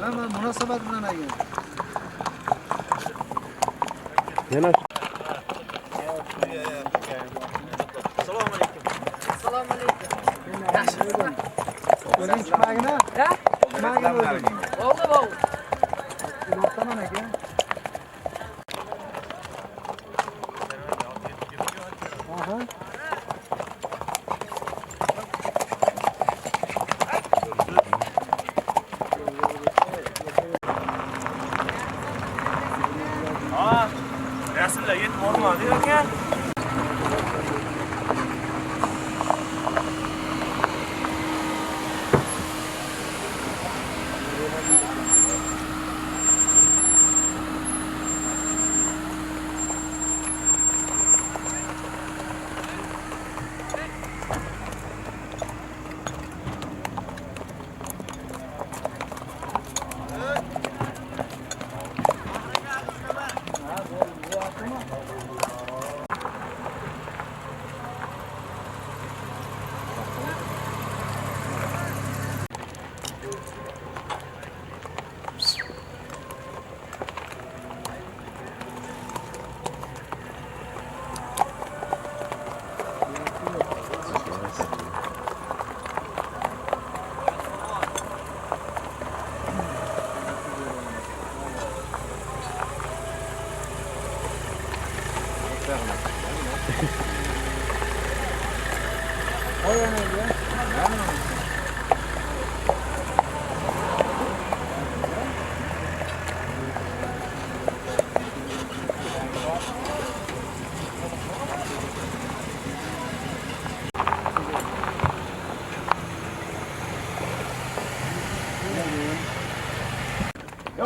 Ben munosabat bilan aytgan. Yana Assalomu alaykum. Assalomu alaykum. Yaxshimisizlar? O'zing chiqmagina? Ha? Chiqmagina o'zing. Bo'ldi, bo'ldi. Uloqtaman aka. Aha. Rasmlar yetib bormadi aka.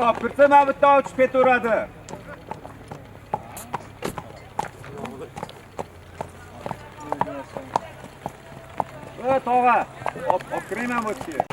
yo, birta mana bitta ochib ketaveradi. Tog'a, olib kiraman bu yerga.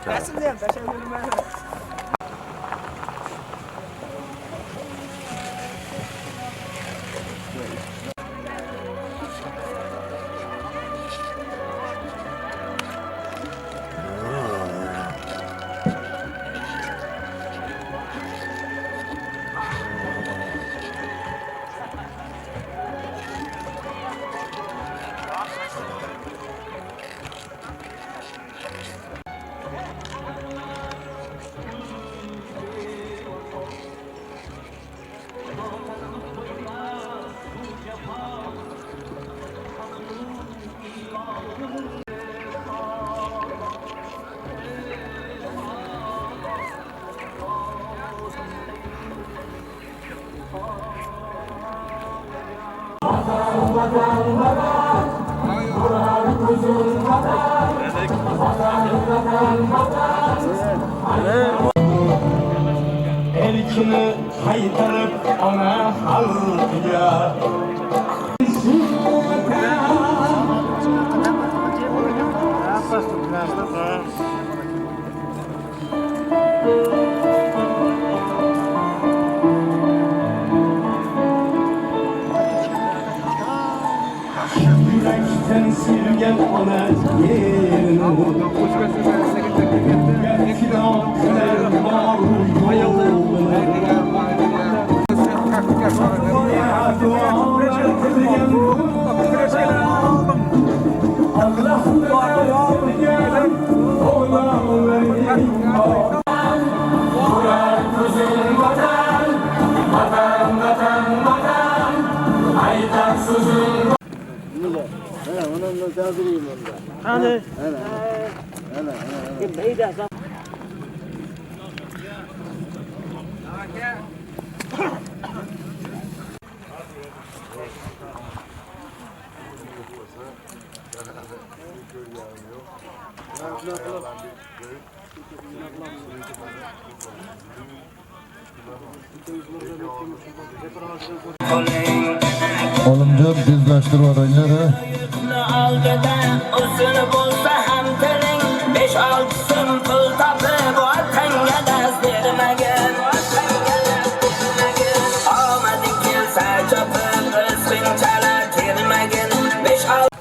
Rasmni ham tashlayvermayman. Erkini qaytarib ona xalqiga yurakdan sevgan ona yerini Qani? Olimjon tezlashtirib oranglar. Algada usul bo'lsa ham tiling 5-6 so'm pul topib otanga dast bermagin. Omading kelsa chopib o'zbinchalar termagin. 5-6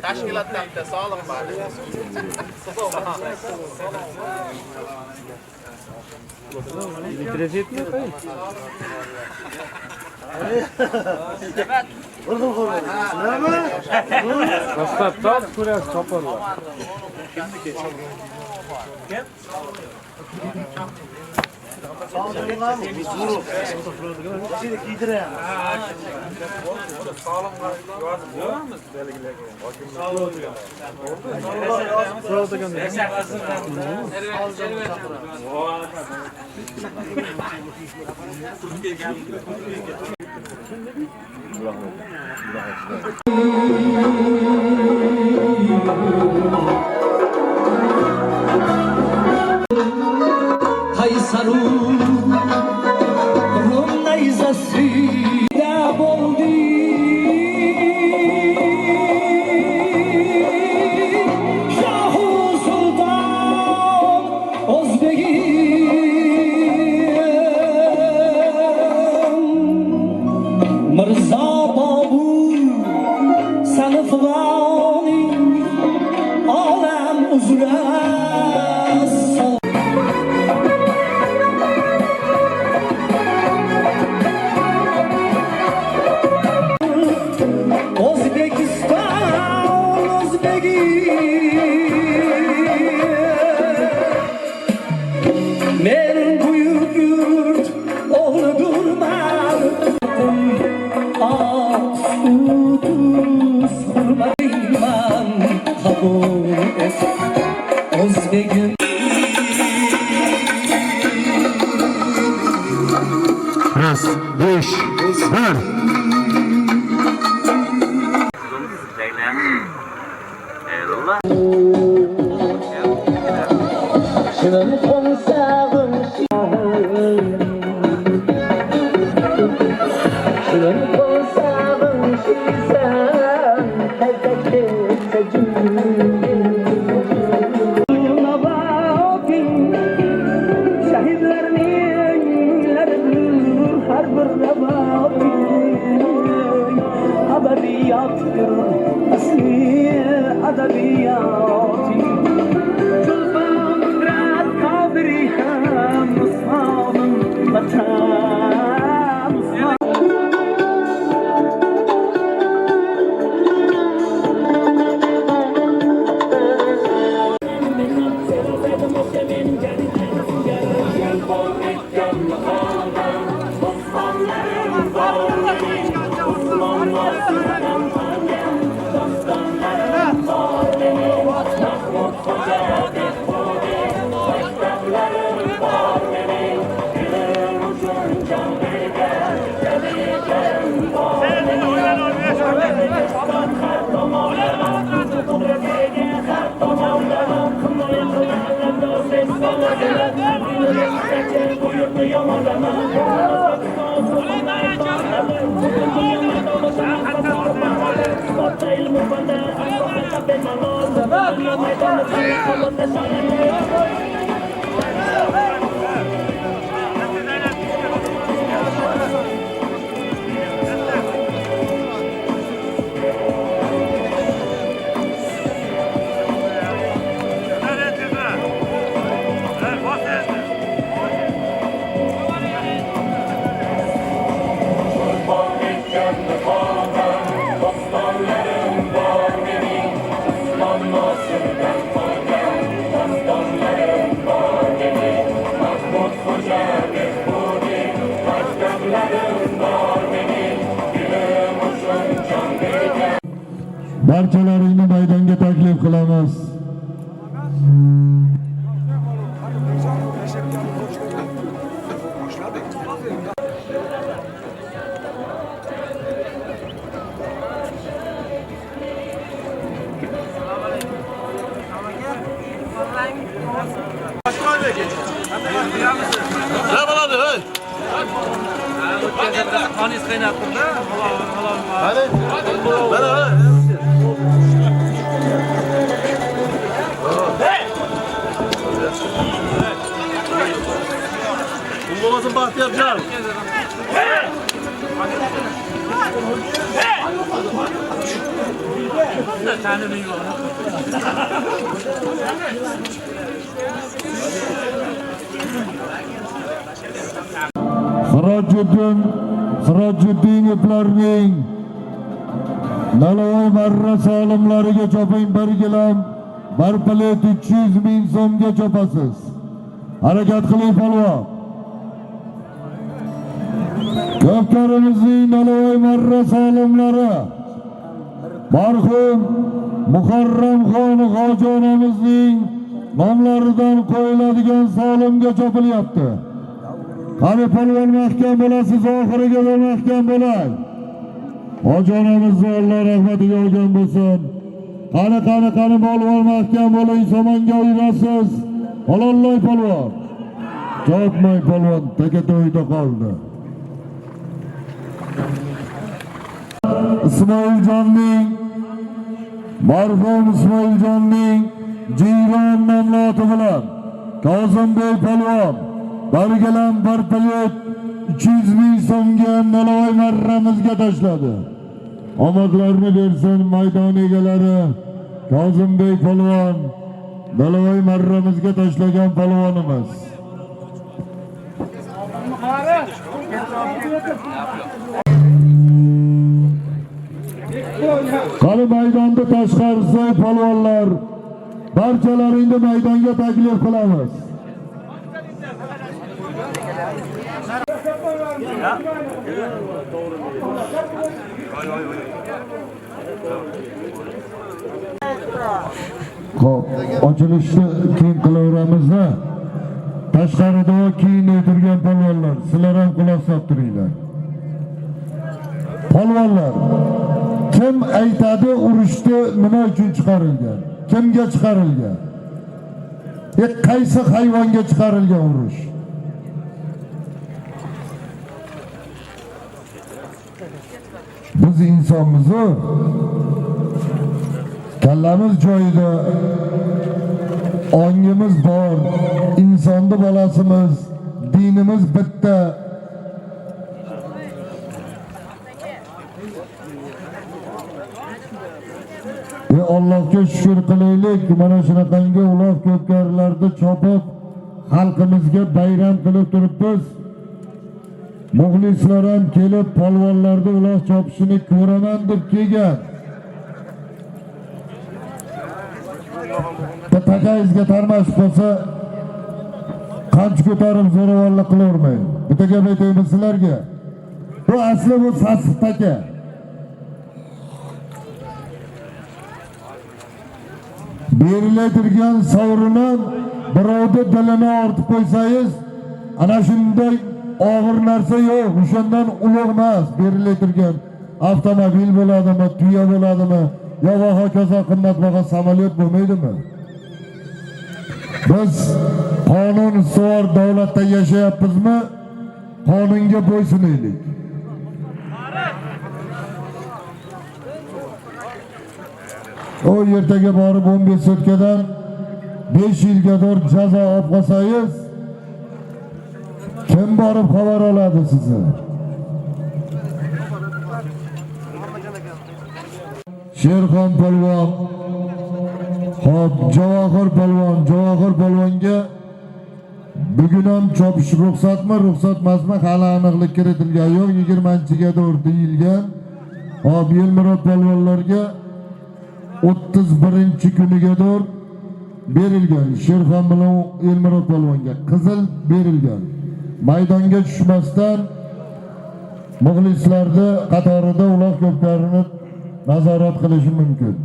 Tashkilotdan bitta sog'liq bor. Kaysarum Rum neyzesi da boldi Şahu Sultan Özbegim Mirza Babur Sanıfvani Alem uzra Men buyuk yurt oğlu durmam Aksutuz hurmayman kabul et Özbegim Ras, 5, 1. Şunun konsağım Şunun konsağım şişem Hezekte secüğüm Nabatin Şehitlerinin lerdir Her bir nabatin Haberiyatdır Asli adabiyatin بريحان مصاب متان Osmanlı'dan kalkan, aslanlarım Barchalaringni maydonga taklif qilamiz. Ne bo'ladi, ey? Qoniz qaynab turdi. Hadi. Mana. Olmasın Bahtiyar Can. Sirojiddin iplarning Nalovoy marra solimlariga choping, bir gilam, bir plet 300 ming so'mga chopasiz. Harakat qiling polvon. Ko'pkarimizning Nalovoy marra solimlari marhum Muharramxon Hoji onamizning nomlaridan qo'yiladigan solimga chopilyapti. Qani polvon mahkam bo'lasiz, oxiriga mahkam bo'lang. Hoji onamizni Alloh rahmatiga olgan bo'lsin. Qani polvon mahkam bo'ling, somonga o'yrasiz. Halollay polvon. Chopmay polvon, takato'yda qoldi. Ismoiljonning marhum Ismoiljonning Jiyron nomloti bilan Kozimbek polvon bargilam bir plet 200 ming so'mga Nalovoy marramizga tashladi. Omadlarni bersin maydon egalari. Kozimbek polvon Nalovoy marramizga tashlagan polvonimiz. Qani maydonda tashqarisi polvonlar, barchalaringni maydonga taklif qilamiz. Xo'p, ochilishni keyin qilaveramiz-da. Tashqarida keyin o'tirgan polvonlar, sizlar ham quloq solib turinglar. Polvonlar, kim aytadi urushda nima uchun chiqarilgan? Kimga chiqarilgan? Qaysi hayvonga chiqarilgan urush? Biz insonmiz, kallamiz joyida, ongimiz bor, insonni bolasimiz, dinimiz bitta. Ve Allohga shukr qilaylik, mana shunaqangi uloq ko'pkarlarda chopib, xalqimizga bayram qilib turibmiz. Muxlislar ham kelib polvonlarda uloq chopishini ko'raman deb kelgan. Takayizga tarmash bo'lsa, qancha ko'tarib zo'ravonlik qilavermaydi. Bitta gap aytaymi sizlarga? Bu asli bu sassiq taka. Beriladigan sovrini birovda dilini ortib qo'ysangiz, ana shunday og'ir narsa yo'q, o'shandan ulug' emas. Beriladirgan avtomobil bo'ladimi, tuya bo'ladimi, yo va hokazo qimmatbaho samolyot bo'lmaydimi? Biz qonun ustuvor davlatda yashayapmizmi? Qonunga bo'ysunaylik. O ertaga borib 15 sutkadan 5 yilga doğru jazo olib qolsangiz, kim borib xabar oladi sizni? Sherxon polvon, hop Javohir polvonga bugun ham chopish ruxsatmi, ruxsat emasmi hali aniqlik kiritilgan yo'q. 20-ga doğru deyilgan. Hop Yelmirod polvonlarga 31 kuniga doğru berilgan. Sherxon bilan Yelmirod polvonga qizil berilgan. Maydonga tushmasdan muxlislarni qatorida uloq ko'pkarini nazorat qilishi mumkin.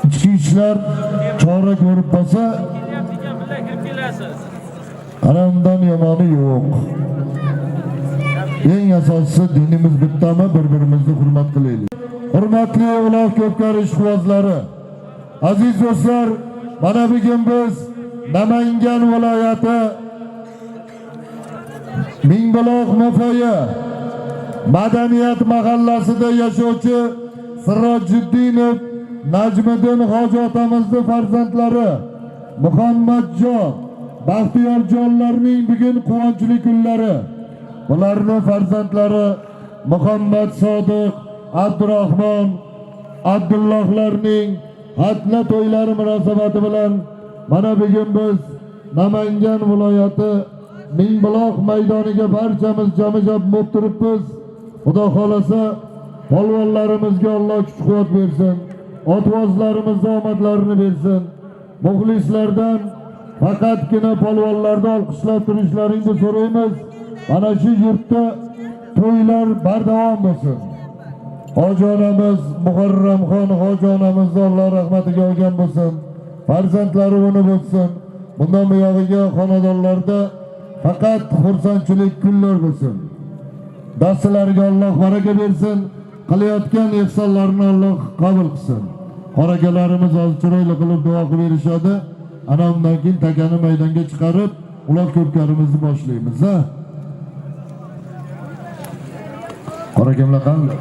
Ichki ishlar chora ko'rib qolsa, ana undan yomoni yo'q. Eng asosiysi dinimiz bittami, bir-birimizni hurmat qilaylik. Hurmatli uloq ko'pkar ishqibozlari, aziz do'stlar, mana bugun biz Namangan viloyati Mingbuloq Mufoya madaniyat mahallasida yashovchi Sirojiddinov Najmiddin hoji otamizning farzandlari Muhammadjon, Baxtiyorjonlarning bugun quvonchli kunlari. Bularning farzandlari Muhammad Sodiq, Abdurahmon, Abdullohlarning xatna to'ylari munosabati bilan mana bugun biz Namangan viloyati Mingbuloq maydoniga barchamiz jam-jam bo'lib turibmiz. Xudo xolasa polvonlarimizga Alloh kuch-quvvat bersin. Otvozlarimizga omadlarini bersin. Muxlislardan faqatgina polvonlarni olqishlab turishlaringni so'raymiz. Mana shu yurtda to'ylar bardavom bo'lsin. Hoji onamiz Muharramxon hoji onamizni Alloh rahmatiga olgan bo'lsin. Farzandlari uni bo'lsin. Bundan buyog'iga xonadonlarda faqat xursandchilik kunlar bo'lsin. Dastlariga Alloh baraka bersin. Qilayotgan ihsonlarni Alloh qabul qilsin. Qorakalarimiz hozir chiroyli qilib duo qilib berishadi. Ana undan keyin takani maydonga chiqarib, uloq ko'pkarimizni boshlaymiz, ha? Qorakamlar qanday?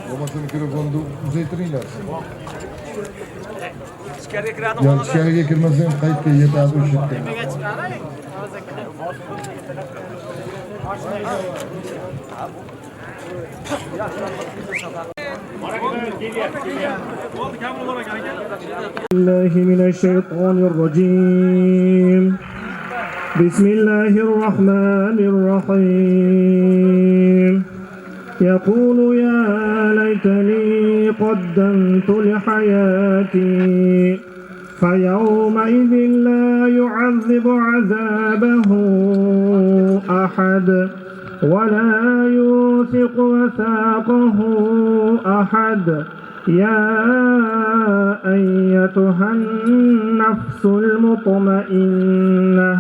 Bo'lmasa mikrofonni uzaytiringlar. Ichkariga kirmasa ham qaytga yetadi o'sha yerda. الله من الشيطان الرجيم. بسم الله الرحمن الرحيم. يقول يا ليتني قدمت لحياتي فيومئذ لا يعذب عذابه أحد ولا يوثق وثاقه أحد. يا أيتها النفس المطمئنة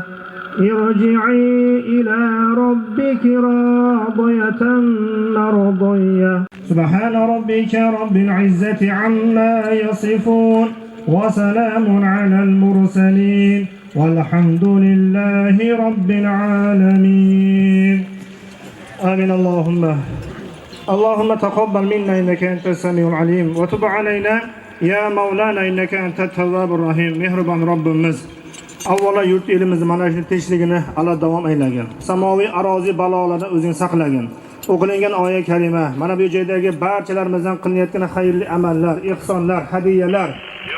ارجعي إلى ربك راضية مرضية. سبحان ربك رب العزة عما يصفون وسلام على المرسلين والحمد لله رب العالمين. آمين. اللهم تقبل منا إنك أنت السميع العليم وتب علينا يا مولانا إنك أنت التواب الرحيم. مهربان ربimiz avvalo yurt elimizni mana shu tinchligini Alloh davom aylagin. Samoviy arozi balolardan o'zing saqlagin. O'qilingan oyat kalima mana bu joydagi barchalarimizdan qilinayotgan xayrli amallar, ihsonlar, hadiyalar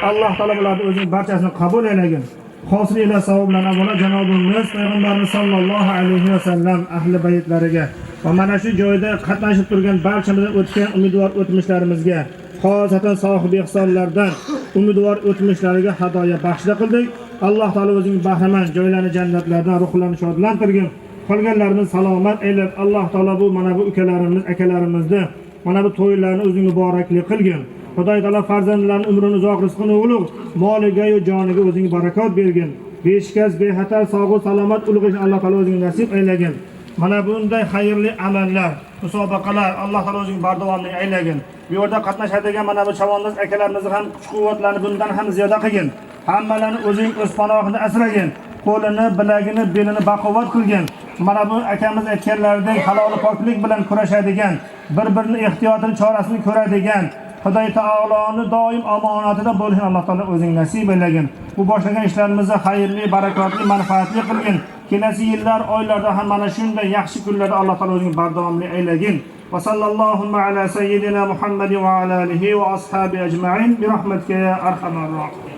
Alloh taolo bularni o'zing barchasini qabul aylagin. Hosil ila savoblarni avvalo janobimiz payg'ambarimiz sollallohu alayhi vasallam ahli baytlariga va mana shu joyda qatnashib turgan barchamizdan o'tgan umidvor o'tmishlarimizga, xosatan sohibi ihsonlardan umidvor o'tmishlariga hadoya baxshida qildik. Alloh taolo o'zining bahramand joylarini jannatlardan ruhlarni shodlantirgin. Qolganlarimiz salomat aylab, Alloh taolo bu mana bu ukalarimiz, akalarimizni mana bu to'ylarni o'zing muboraklik qilgin. Xudoy taolo farzandlarning umrini uzoq, rizqini ulug', moliga va joniga o'zing barakot bergin. Beshkaz bexatar sog'lik salomat ulug'ishni Alloh taolo o'zing nasib aylagin. Mana bunday xayrli amallar, musobaqalar Alloh taolo o'zing bardavomlik aylagin. Bu yerda qatnashadigan mana bu chavandoz akalarimizni ham kuch-quvvatlarini bundan ham ziyoda qilgin. Hammalarni o'zing o'z panohida asragin. Qo'lini, bilagini, belini baquvvat qilgin. Mana bu akamiz aytganlaridek halol poklik bilan kurashadigan, bir-birini ehtiyotini chorasini ko'radigan, Xudoy taoloni doim omonatida bo'lishini Alloh taolo o'zing nasib aylagin. Bu boshlagan ishlarimizni xayrli, barakotli, manfaatli qilgin. Kelasi yillar, oylarda ham mana shunday yaxshi kunlarda Alloh taolo o'zing bardavomli aylagin. Va sallallohu ala sayyidina Muhammad va ala alihi va ashabi ajma'in bi rahmatika ya arhamar rohimin.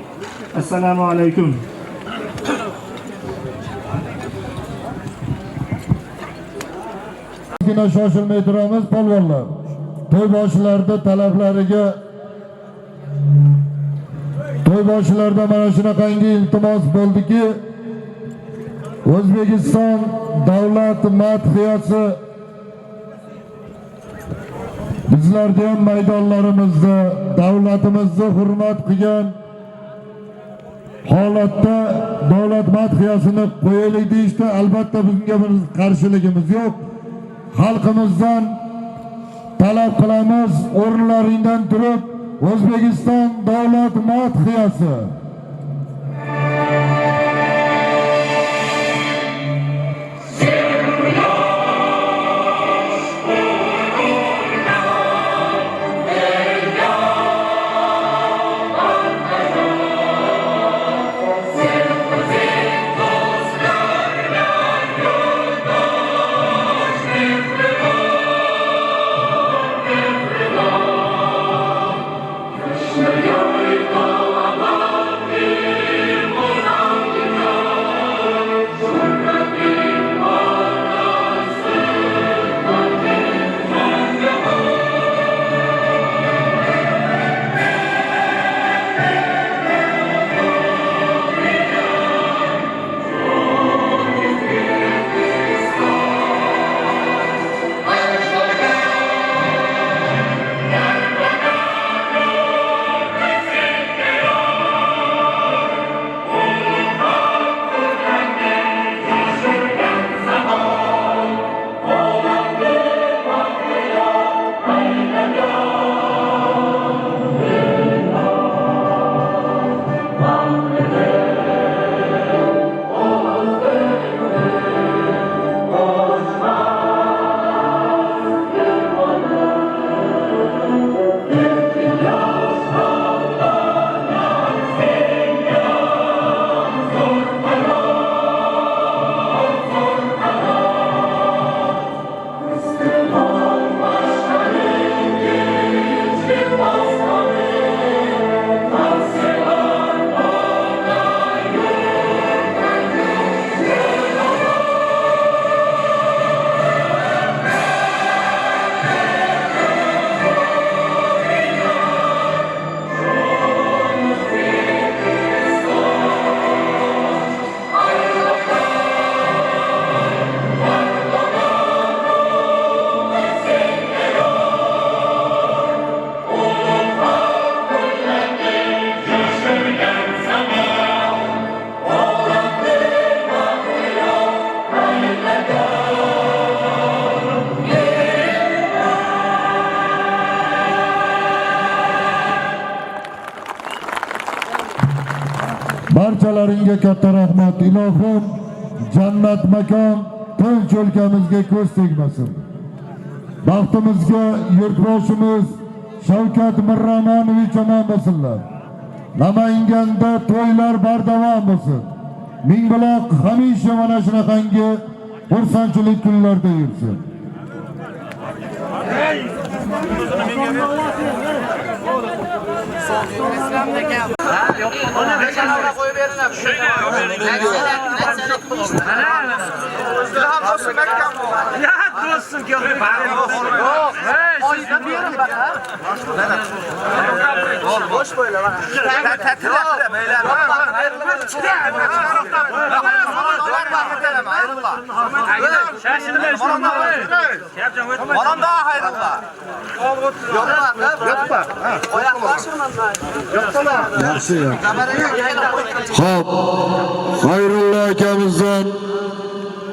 Assalomu alaykum. Yine shoshilmay turamiz polvonlar. To'y boshlarida talablariga to'y boshlarida mana shunaqangi iltimos bo'ldiki, O'zbekiston davlat madhiyasi bizlarda ham maydonlarimizda davlatimizni hurmat qilgan holatda davlat madhiyasini qo'yaylik deyishda albatta bunga bir qarshiligimiz yo'q. Xalqimizdan talab qilamiz, o'rinlaringdan turib O'zbekiston davlat madhiyasi. Barchalaringga katta rahmat. Ilohim jannat makon tinch o'lkamizga ko'z tegmasin. Baxtimizga yurtboshimiz Shavkat Mirramonovich omon bo'lsinlar. Namanganda to'ylar bardavom bo'lsin. Mingbuloq hamisha mana shunaqangi xursandchilik kunlarda yursin. Boş böyle bak. Bana daha hayırlı. Yok bak. Yaxshi ya. Xo'p, Xayrullo akamizdan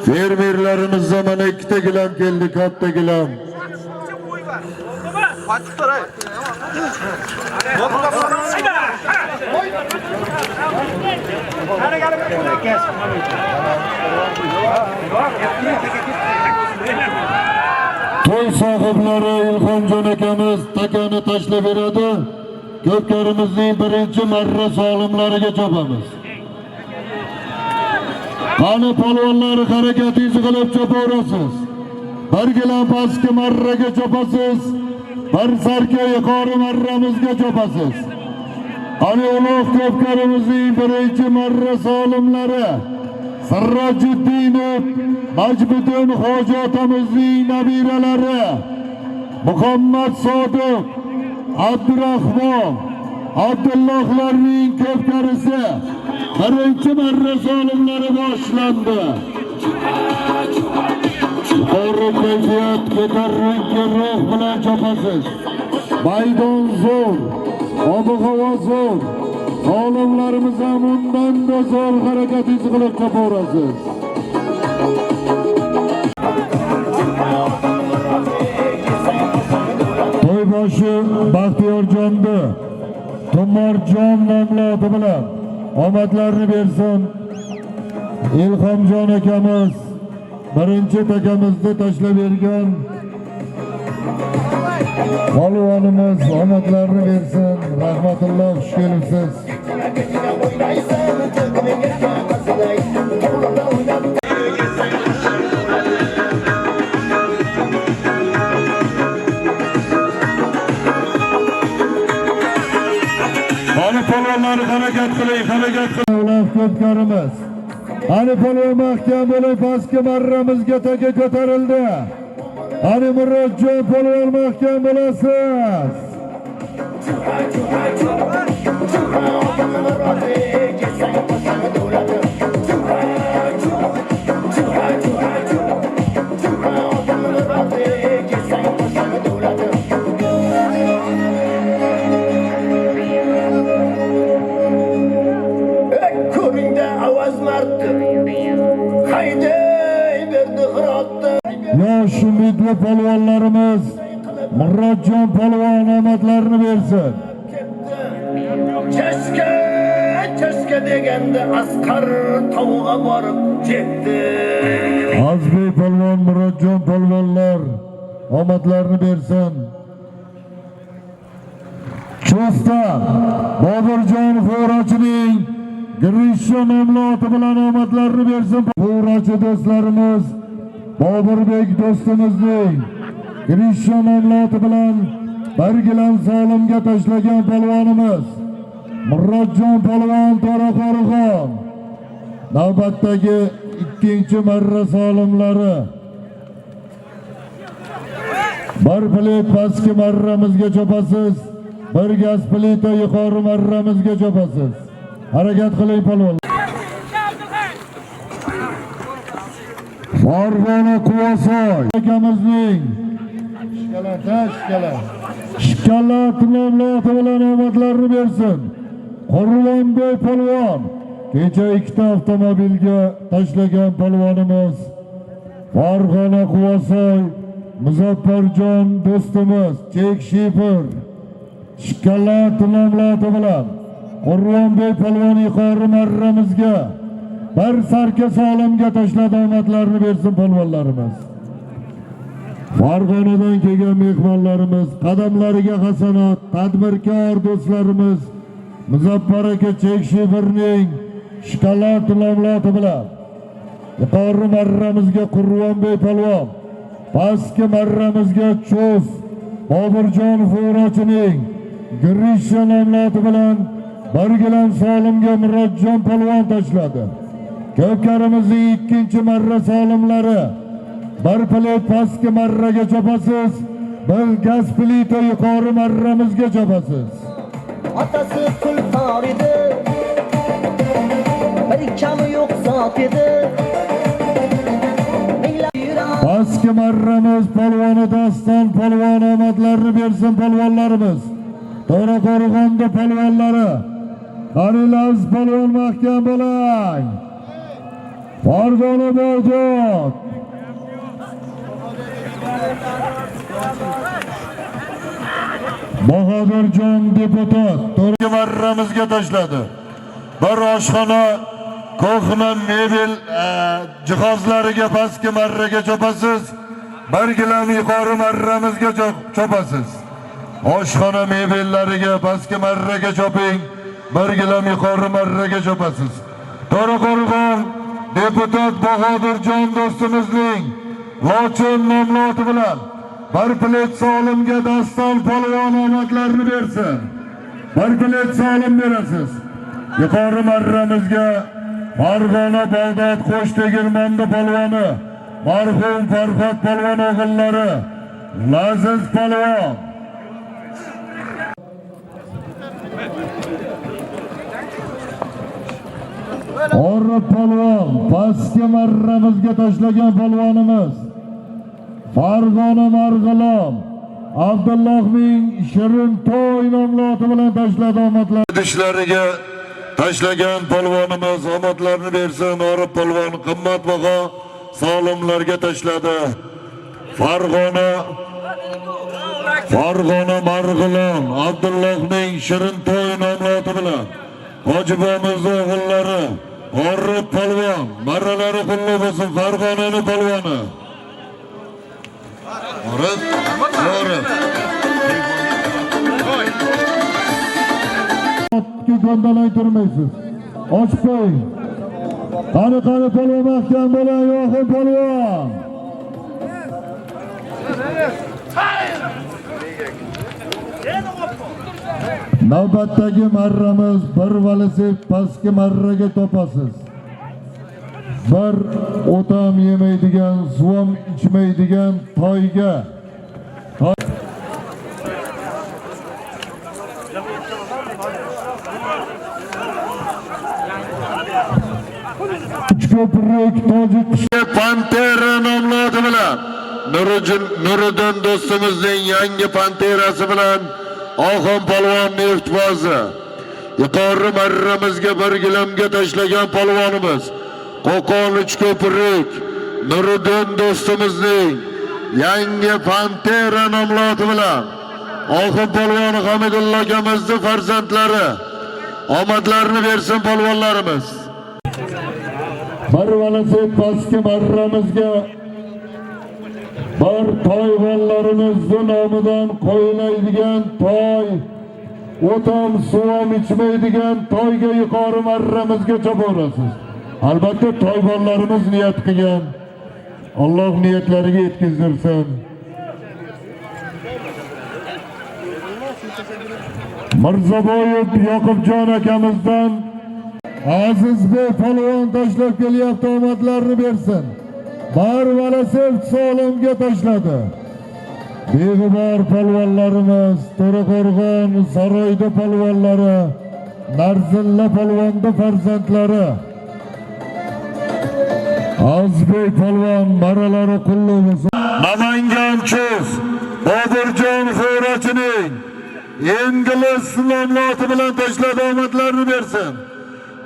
fermerlarimizdan mana ikkita gilam keldi, katta gilam. Qattiq tur ay. To'y sohiblari Ilhomjon akamiz takani tashlab beradi. Ko'pkarimizning birinchi marra solimlariga chopamiz. Qani polvonlar harakatingizni qilib chopaverasiz. Bir gilam pastki marraga chopasiz. Bir sarka yuqori marramizga chopasiz. Ani ulug' ko'pkarimizning birinchi marra solimlari Sirrojiddinov, Majbuddin Hoji otamizning nabiralari Muhammad Sodiq, Abdurahmon, Abdullahlarning ko'pkarisi birinchi marra solimlari boshlandi. Yuqori kayfiyat, ko'tarinki ruh bilan chopasiz. Maydon zo'r, ob-havo zo'r. Solimlarimiz ham undan-da zo'r harakatingizni qilib chopaverasiz. To'yboshi Baxtiyorjonni Tumorjon nomli oti bilan omadlarini bersin. Ilhomjon akamiz birinchi takamizni tashlab bergan polvonimiz omadlarini bersin. Rahmatulloh, xush kelibsiz. Ani polvonlar harakat qiling, harakat qiling. Ular ko'pkarimiz. Ani polvon mahkam bo'lib pastki marramizga taka ko'tarildi. Ani Murodjon polvon mahkam bo'lasiz. Yosh umidli polvonlarimiz Murodjon polvon omadlarini bersin. Chashka deganda Asqar tovuğa borib ketdi. Azbey polvon, Murodjon polvonlar omadlarini bersin. Cho'sta Boburjon Fo'rachining Grisho nomli oti bilan omadlarini bersin. Fo'rachi do'stlarimiz Boburbek do'stimizning Grisho nomli oti bilan bir gilam solimga tashlagan polvonimiz Murodjon polvon To'raqo'rg'on navbatdagi ikkinchi marra solimlari. Bir plet pastki marramizga chopasiz, bir gaz plita yuqori marramizga chopasiz. Harakat qiling polvon. Farg'ona Quvasoy akamizning Shikalat nomli oti bilan omadlarini bersin. Qurvonbek polvon kecha ikkita avtomobilga tashlagan polvonimiz. Farg'ona Quvasoy Muzaffarjon do'stimiz Chek Shifr Shikalat nomli oti bilan Qurvonbek polvon yuqori marramizga bir sarka solimga tashladi. Omadlarini bersin polvonlarimiz. Farg'onadan kelgan mehmonlarimiz, qadamlariga hasanat, tadbirkor do'stlarimiz Muzaffar aka Chek Shifrning Shikolat nomli oti bilan yuqori marramizga Qurvonbek polvon, pastki marramizga Cho'z Boburjon Fo'rachining Grisho nomli oti bilan bir gilam solimga Murodjon polvon tashladi. Ko'pkarimizning ikkinchi marra solimlari. Bir plet pastki marraga chopasiz, bir gaz plita yuqori marramizga chopasiz. Otasi sulton edi, bir kami yo'q zot edi. Pastki marramiz polvoni Daston polvon omadlarini bersin polvonlarimiz. To'raqo'rg'onda polvonlari. Qarilaz polvon mahkam bo'ling. Farg'ona Bojot Bahodirjon deputat to'rga marramizga tashladi. Bir oshxona ko'hna mebel jihozlariga pastki marraga chopasiz, bir gilam yuqori marramizga chopasiz. Oshxona mebellariga pastki marraga choping, bir gilam yuqori marraga chopasiz. To'raqo'rg'on deputat Bahodirjon do'stimizning Lochin nomli oti bilan bir plet solimga Daston polvon omadlarini bersin. Bir plet solim berasiz. Yuqori marramizga Farg'ona Bag'dod Qo'shtegirmonda polvoni marhum Farhod polvon o'g'illari Laziz polvon Orif polvon, pastki marramizga tashlagan polvonimiz. Farg'ona Marg'ilon Abdullohning Shirin to'y nomli oti bilan tashladi omadlar. Idishlariga tashlagan polvonimiz omadlarni bersin. Orif polvon qimmatbaho solimlarga tashladi. Farg'ona Marg'ilon Abdullohning Shirin to'y nomli oti bilan Hojibomiz o'g'illari Orif polvon marralari qulluq bo'lsin. Farg'onaning polvoni Orif Gondalay turmaysiz. Ochpay. Qani polvon mahkam bo'ling, yo'q polvon. Navbatdagi marramiz bir velosiped pastki marraga topasiz. Bir o'tam yemaydigan, suvam ichmaydigan toyga. Ko'prik tojik Pantera nomli oti bilan Nuriddin do'stimizning yangi Panterasi bilan Oxon polvon neftbozi. Yuqori marramizga bir gilamga tashlagan polvonimiz Qo'qon Uchko'prik Nuriddin do'stimizning yangi Pantera nomli oti bilan Oxon polvon Hamidullo akamizning farzandlari omadlarini bersin polvonlarimiz. Bir velosiped pastki marramizga bir toyvonlarimizni nomidan qo'yiladigan toy, o'tam suvam ichmaydigan toyga yuqori marramizga cho'borasiz. Albatta toyvonlarimiz niyat qilgan. Alloh niyatlariga yetkazdirsin. Mirzaboyev Yoqubjon akamizdan Azizbek polvon tashlab kelyapti, omadlarini bersin. Bar velosiped solimga tashladi. Beg'ubor polvonlarimiz, To'raqo'rg'on Saroyda polvonlari, Narzilla polvonda farzandlari. Azizbek polvon marralari qulluq bo'lsin. Namangan Chus Boburjon Xo'rachining ingliz nomli oti bilan tashladi, omadlarini bersin.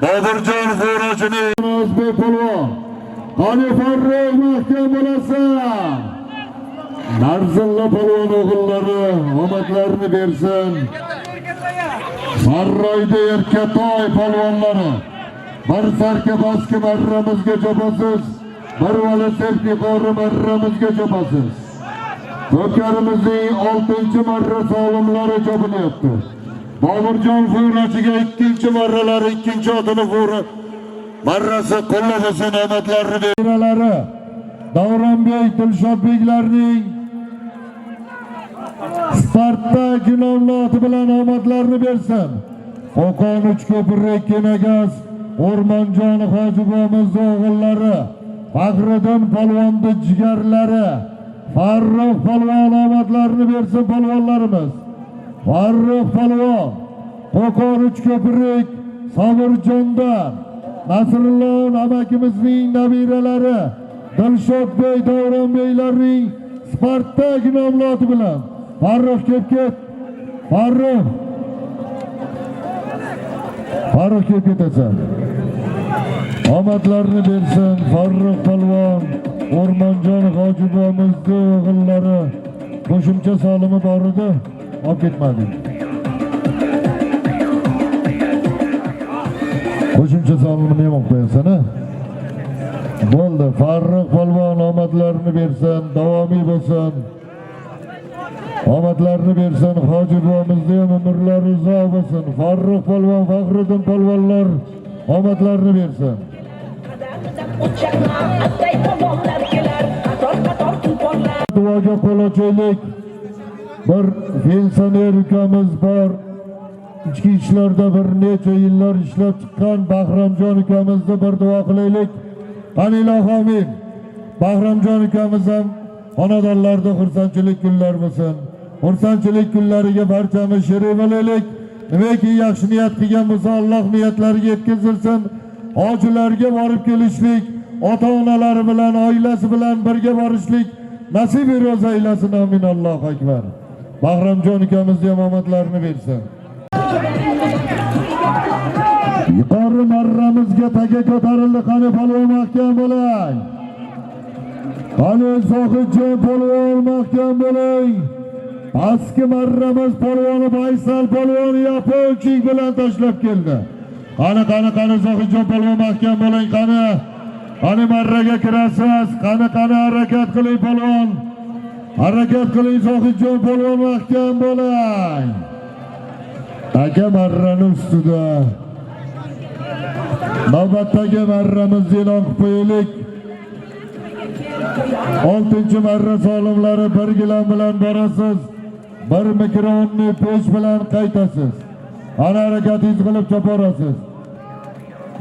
Boburjon Xo'rachining Azizbek polvon Qani Farruh mahkam bo'lasan. Narzilla polvon o'g'illari omadlarini bersin. Saroyda Erkatoy polvonlari bir sarka pastki marramizga chopasiz, bir velosiped yuqori marramizga chopasiz. Ko'karimizning 6-marra solimlari chopilyapti. Boburjon Xo'rachiga 2-marralari 2-otini marrasi qo'lga bo'lsin, omadlarini beralari. Davronbek Dilshodbeklarning Spartak nomli oti bilan omadlarini bersin. Qo'qon Uchko'prik Kenagas O'rmonjon Hojibomiz o'g'illari, Faxriddin polvonning jigarlari, Farruh polvon omadlarini bersin polvonlarimiz. Farruh polvon Qo'qon Uchko'prik Sobirjondan Nasrullo amakimizning nabiralari Dilshodbek Davronbeklarning Spartak nomli oti bilan Farruh kelib Farruh kelib ketasan. Omadlarini bersin Farruh polvon, O'rmonjon Hojibomizning o'g'illari. Qo'shimcha solimi bor edi, olib ketmadik. Qo'shimcha solimini ham olib qo'yasan-a? Bo'ldi, Farruh polvon omadlarini bersin, davomiy bo'lsin. Omadlarini bersin, Hojibomizning ham umrlari uzoq bo'lsin. Farruh polvon, Faxriddin polvonlar omadlarini bersin. Duoga qo'l ochaylik. Bir pensioner ukamiz bor. Ichki ishlarda bir necha yillar ishlab chiqqan Bahramjon ukamizni bir duo qilaylik. Qani ilohi amin. Bahramjon ukamiz ham xonadonlarda xursandchilik kunlar bo'lsin. Xursandchilik kunlariga barchamiz sherik bo'laylik. Nimaki yaxshi niyat qilgan bo'lsa, Alloh niyatlariga yetkazilsin. hojilarga borib kelishlik, ota-onalari bilan, oilasi bilan birga borishlik nasib ro'z aylasin. Amin. Allohu akbar. Bahramjon ukamizga omadlarini bersin. Yuqori marramizga taga ko'tarildi. Qani polvon mahkam bo'ling. Qani Zohidjon polvon mahkam bo'ling. Pastki marramiz polvoni Baysal polvoni yaponchik bilan tashlab keldi. Qani Zohidjon polvon mahkam bo'ling. Qani marraga kirasiz. Qani harakat qiling polvon. Harakat qiling Zohidjon polvon mahkam bo'ling. Aka marrani ustida. Navbatdagi marramizni e'lon qilib qo'yaylik. 6-marra solimlari bir gilam bilan borasiz. Bir mikronni pech bilan qaytasiz. Ana harakatingiz qilib choporasiz.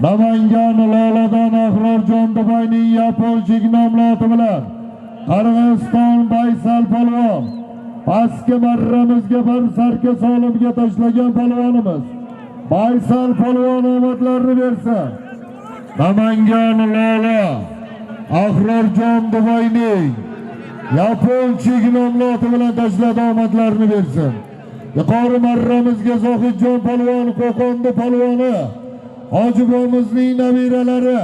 Namangan Loladan Ahrorjon Dubayning yaponchik nomloti bilan Qirg'iziston Baysal polvon pastki marramizga bir sarka solimga tashlagan polvonimiz Baysal polvon omadlarini bersin. Namangan Lola Ahrorjon Dubayning yaponchik nomloti bilan tashladi, omadlarini bersin. Yuqori marramizga Zohidjon polvon Qo'qondi polvoni Hojibomizning nabiralari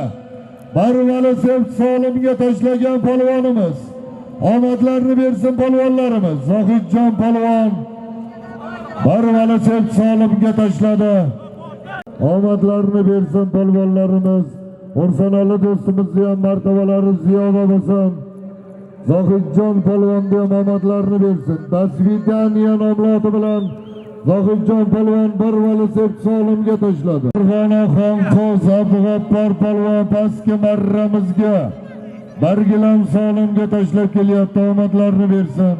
Barvali Sev solimga tashlagan polvonimiz omadlarini bersin polvonlarimiz. Zohidjon polvon Barvali Sev solimga tashladi, omadlarini bersin polvonlarimiz. Ursanali do'stimizni ham martabalari ziyoda bo'lsin. Zohidjon polvonga omadlarini bersin. Dasvidaniya nomloti bilan Zohidjon polvon Barvali Sev solimga tashladi. Farg'onaxon Qo'z Abdug'appor polvon pastki marramizga bir gilam solimga tashlab kelyapti, omadlarini bersin.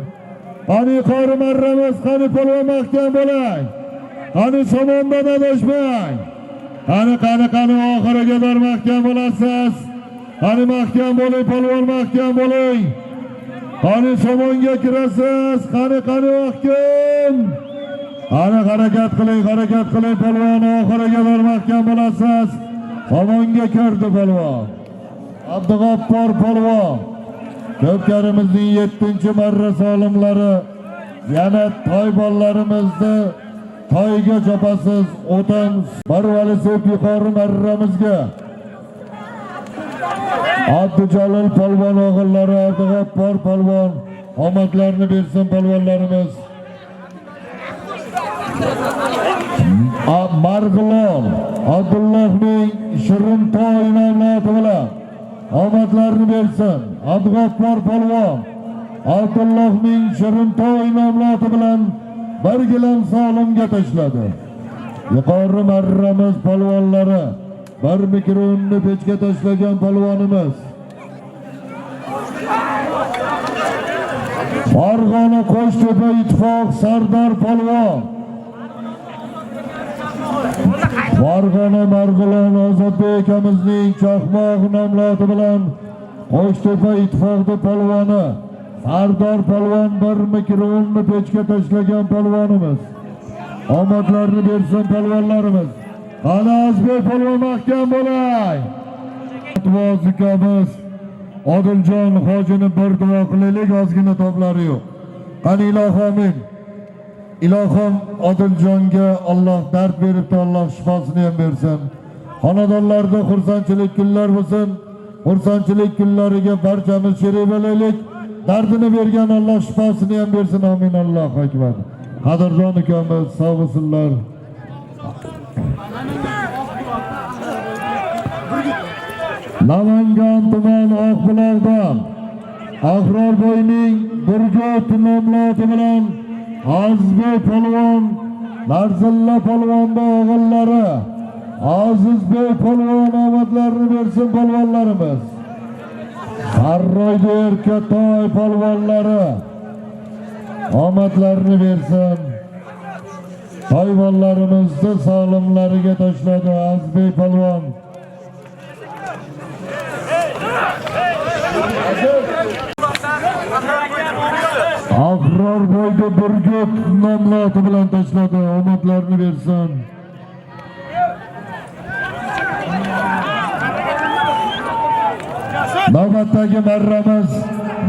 Qani yuqori marramiz, qani polvon mahkam bo'ling. Qani somondan adashmang. Qani oxiriga bir mahkam bo'lasiz. Qani mahkam bo'ling polvon, mahkam bo'ling. Qani somonga kirasiz. Qani mahkam. Qani harakat qiling polvon, oxiriga bir mahkam bo'lasiz. Somonga kirdi polvon. Abdug'appor polvon Ko'pkarimizning 7-marra solimlari yana toybollarimizni toyga chopasiz. O'tan Barvali Sev yuqori marramizga Abdujalil polvon o'g'illari Abdug'appor polvon omadlarini bersin polvonlarimiz. Marg'ilon Abdullohning Shirintoy nomloti bilan omadlarini bersin. Abdug'appor polvon Abdullohning Shirintoy nomloti bilan bir gilam solimga tashladi. Yuqori marramiz polvonlari bir mikronni pechga tashlagan polvonimiz Farg'ona Qo'shtepa ittifoq Sardor polvon Farg'ona Marg'ilon Ozodbek akamizning Chaqmoq nomloti bilan Qo'shtepa ittifoqi polvoni Sardor polvon bir mikronni pechga tashlagan polvonimiz. Omadlarini bersin polvonlarimiz. Qani Azbek polvon mahkam bo'ling. Vozikamiz Odiljon hojini bir duo qilaylik, ozgina toblari yo'q. Qani ilohim, ilohim Odiljonga Alloh dard beribdi, Alloh shifosini ham bersin. Xonadonlarda xursandchilik kunlar bo'lsin. Xursandchilik kunlariga barchamiz sherik bo'laylik. Dardini bergan Alloh shifosini ham bersin. Amin. Allohu akbar. Qadrdon ukamiz sog' bo'lsinlar. Namangan tuman Oqbuloqdan Ahrorboyning Burgut nomloti bilan Azizbek polvon Narzilla polvonning o'g'illari Azizbek polvon omadlarini bersin polvonlarimiz. Sarroyda Erkatoy polvonlari omadlarini bersin. Toyvonlarimizni solimlariga tashladi Azizbek polvon. Ahrorboyda Burgut nomloti bilan tashladi, omadlarini bersin. Navbatdagi marramiz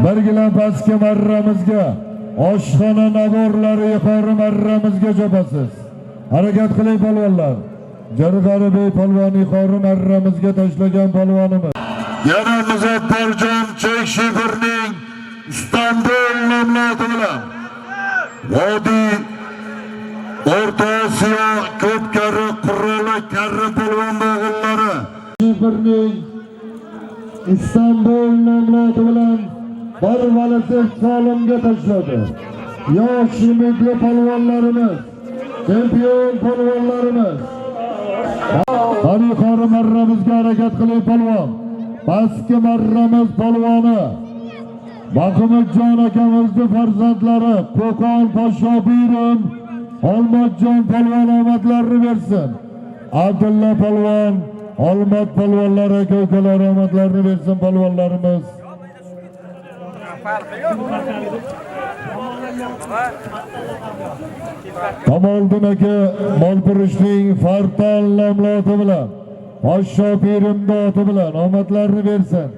birgina pastki marramizga, oshxona navorlari yuqori marramizga chopasiz. Harakat qiling polvonlar. Jarg'aribey polvon yuqori marramizga tashlagan polvonimiz. Yana Muzaffarjon Chekshifirning Istanbul nomloti bilan Vodiy O'rta Osiyo ko'pkari quroli karra polvon o'g'illari Chekshifirning Istanbul nomloti bilan bir valasif solimga tashladi. Yosh umidli polvonlarimiz, chempion polvonlarimiz. Hali yuqori marramizga harakat qiling polvon. Pastki marramiz polvoni Mahmudjon akamizni farzandlari Qo'qon Podshobirim Olmatjon polvon omadlarini bersin. Abdulla polvon, Olmat polvonlari ko'kalar omadlarini bersin polvonlarimiz. Kamoliddin aka Molpirishning Fartal nomloti bilan Podshobirim doti bilan omadlarini bersin.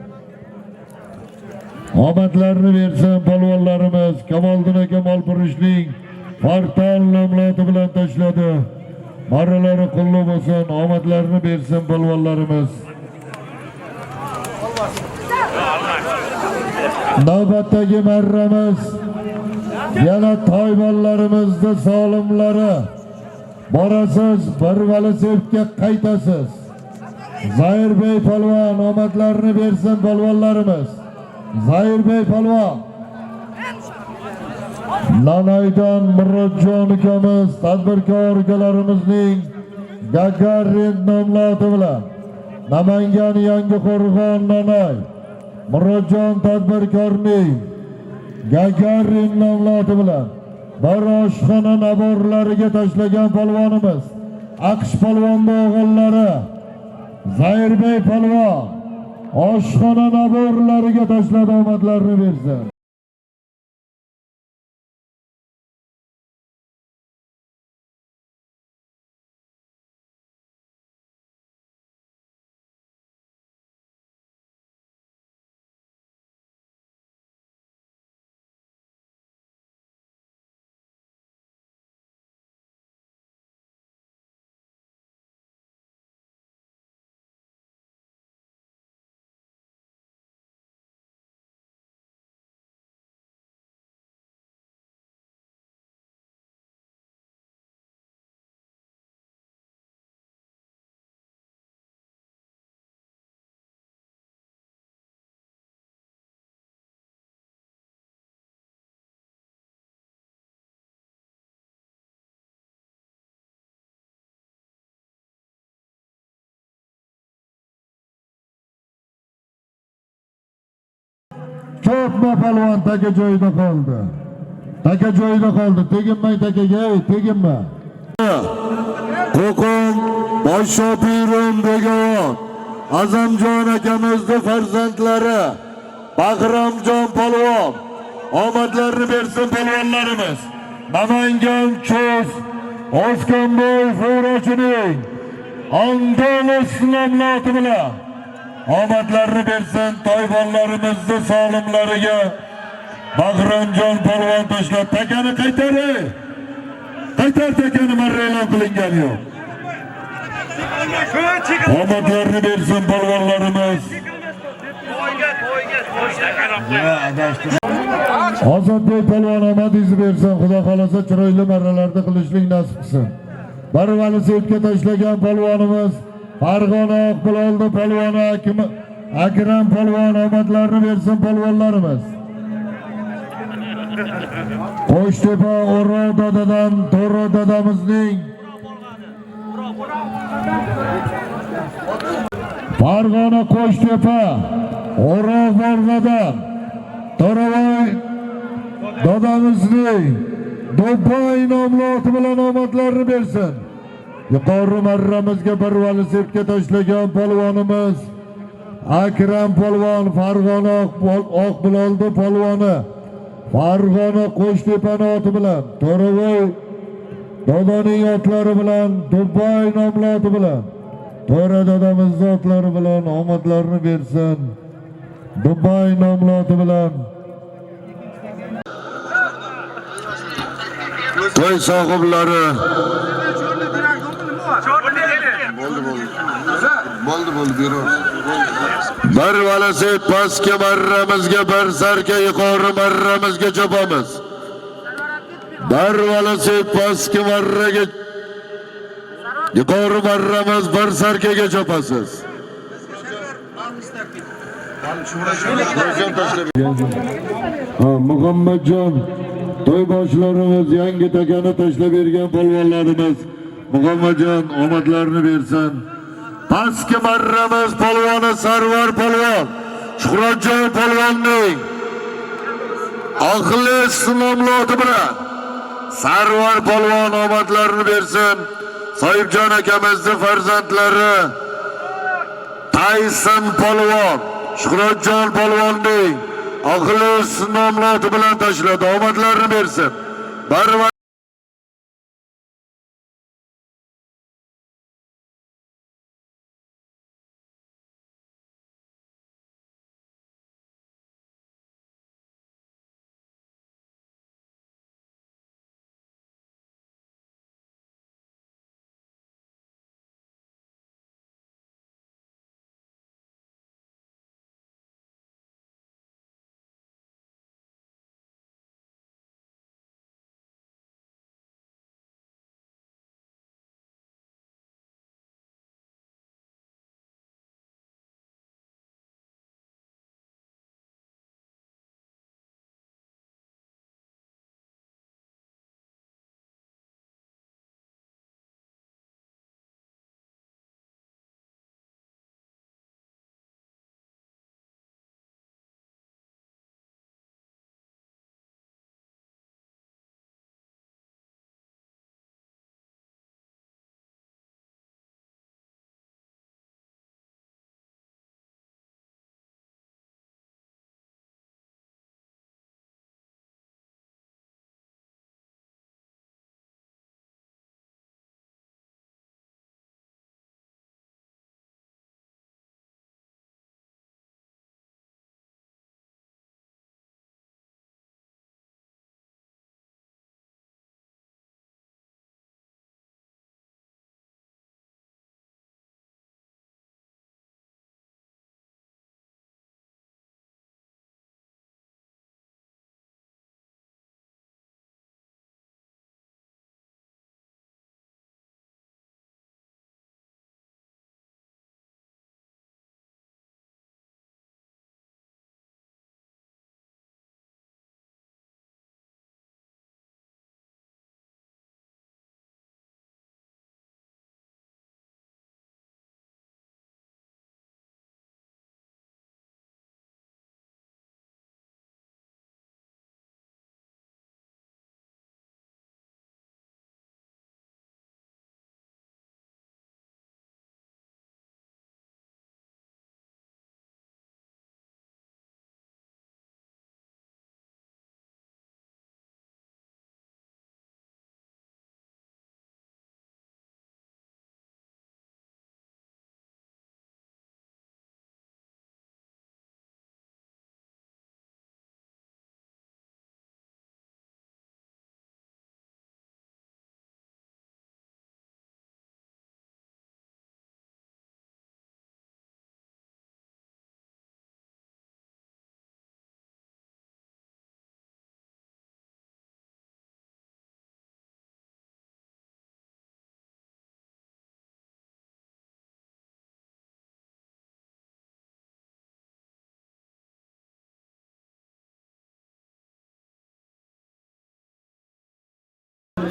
Omadlarini bersin polvonlarimiz. Kamoliddin aka Molpirishning Fartal nomloti bilan tashladi. Marralari qullu bo'lsin, omadlarini bersin polvonlarimiz. Navbatdagi marramiz yana toybollarimizni solimlari. Borasiz, bir valasifga qaytasiz. Zairbey polvon omadlarini bersin polvonlarimiz. Zairbey polvon. Nanaydan Murodjon ukamiz tadbirkor ukalarimizning Gagarin nomloti bilan Namangan Yangiqo'rg'on Nanay Murodjon tadbirkorning Gagarin nomloti bilan bir oshxona navorlariga tashlagan polvonimiz Aqsh polvon o'g'illari Zairbey polvon oshxona navorlariga tashladi, omadlarini bersin. Cho'pma polvon taka joyida qoldi. Taka joyida qoldi. Teginmay takaga, teginma. Qo'qon Podshobirim Begavot Azamjon akamizning farzandlari Bahramjon polvon omadlarini bersin polvonlarimiz. Namangan Cho'z Oskonboy Furochining Andalos nomloti bilan omadlarini bersin toyvonlarimizni solimlariga. Bahramjon polvon tashlab takani qaytari. Qaytar takani marra e'lon qilingan yo'q. Omadlarini bersin polvonlarimiz. Ozodbek polvon omadingizni bersin. Xudo xolasa chiroyli marralarda qilishlik nasib qilsin. Bir valasifga tashlagan polvonimiz Farg'ona Oqbiloldi polvoni Akram polvon omadlarini bersin polvonlarimiz. Qo'shtepa O'rov dodadan To'ra dadamizning Farg'ona Qo'shtepa O'rov dodadan To'ravoy dadamizning Do'pay nomloti bilan omadlarini bersin. Yuqori marramizga bir valasifga tashlagan polvonimiz Akram polvon Farg'ona Oqbiloldi polvoni Farg'ona Qo'shtepani oti bilan To'ravoy dodaning otlari bilan Do'pay nomloti bilan To'ra dadamizning otlari bilan omadlarini bersin. Dubai nomloti bilan to'y sohiblari Bo'ldi beraversin. bir velosiped pastga marramizga, bir sarka yuqori marramizga chopamiz. Bir velosiped pastga marraga yuqori marramiz, bir sarkaga chopasiz. Muhammadjon, to'y boshlarimiz yangi takani tashlab bergan polvonlarimiz. Muhammadjon omadlarini bersin. Pastki marramiz polvoni Sarvar polvon, Shuhratjon polvonning aqlli nomloti bilan Sarvar polvon omadlarini bersin. Soyibjon akamizning farzandlari Tayson polvon, Shuhratjon polvonning aqlli nomloti bilan tashladi. Omadlarini bersin.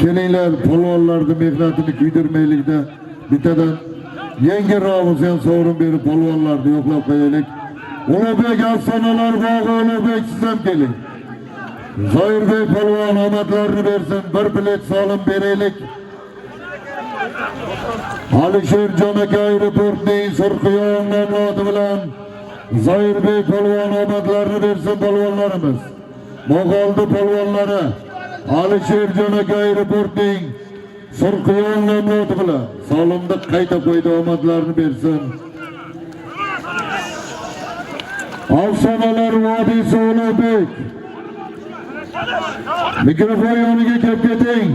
Kelinglar, polvonlarning mehnatini kuydirmaylikda bittadan yangi ramazon sovrin berib polvonlarni yo'qlab qo'yaylik. Ulug'bek afsonalar bog'i Ulug'bek siz ham keling. Zoirbek polvon omadlarini bersin, bir bilet solim beraylik. Alisher aka aeroportning Surqiyon nomloti bilan Zoirbek polvon omadlarini bersin polvonlarimiz. Mo'g'oldi polvonlari Alisher aka aeroportning Surqiyon nomloti bilan solimni qayta qo'ydi, omadlarini bersin. Sonalar Vadisi Ulug'bek. Mikrofon yoniga kelib keting.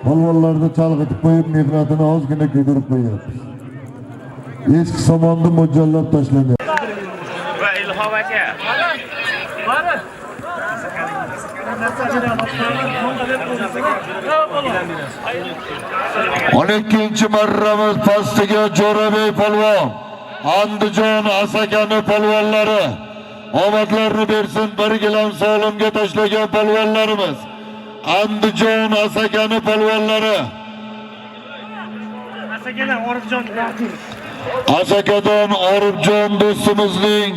Polvonlarni chalg'itib qo'yib, mehnatini ozgina ko'tarib qo'yapmiz. Eski somonni mo'ljallab tashlanyapti. Va Ilhom aka. 12-chi marramiz pastiga Jo'rabek polvon, Andijon Asakani polvonlari omadlarini bersin. Bir gilam solimga tashlagan polvonlarimiz Andijon Asakani polvonlari. Asakadan Orifjon do'stimizning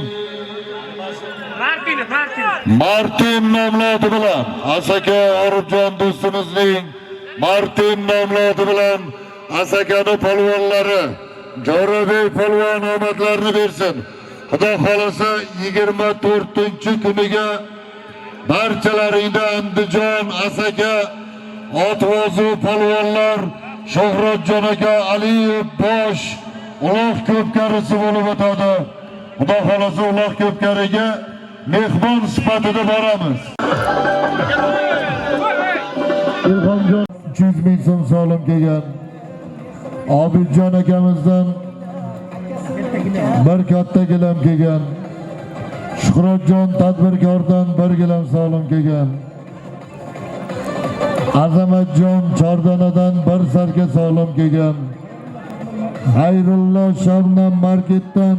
Martin nomli oti bilan, Asaka Orifjon do'stimizning Martin nomli oti bilan Asakani polvonlari Jo'rabek polvon omadlarini bersin. Xudo xolasa 24-kuniga barchalaringda Andijon Asaka otvozi polvonlar Shuhratjon aka Aliyev bosh uloq ko'pkarisi bo'lib o'tadi. Xudo xolasa uloq ko'pkariga mehmon sifatida boramiz. Ilhomjon 300 ming so'm solim kelgan. Obidjon akamizdan bir katta gilam kelgan. Shuhratjon tadbirkordan bir gilam solim kelgan. Azamatjon Chordanadan bir sarka solim kelgan. Hayrullo Shabnam marketdan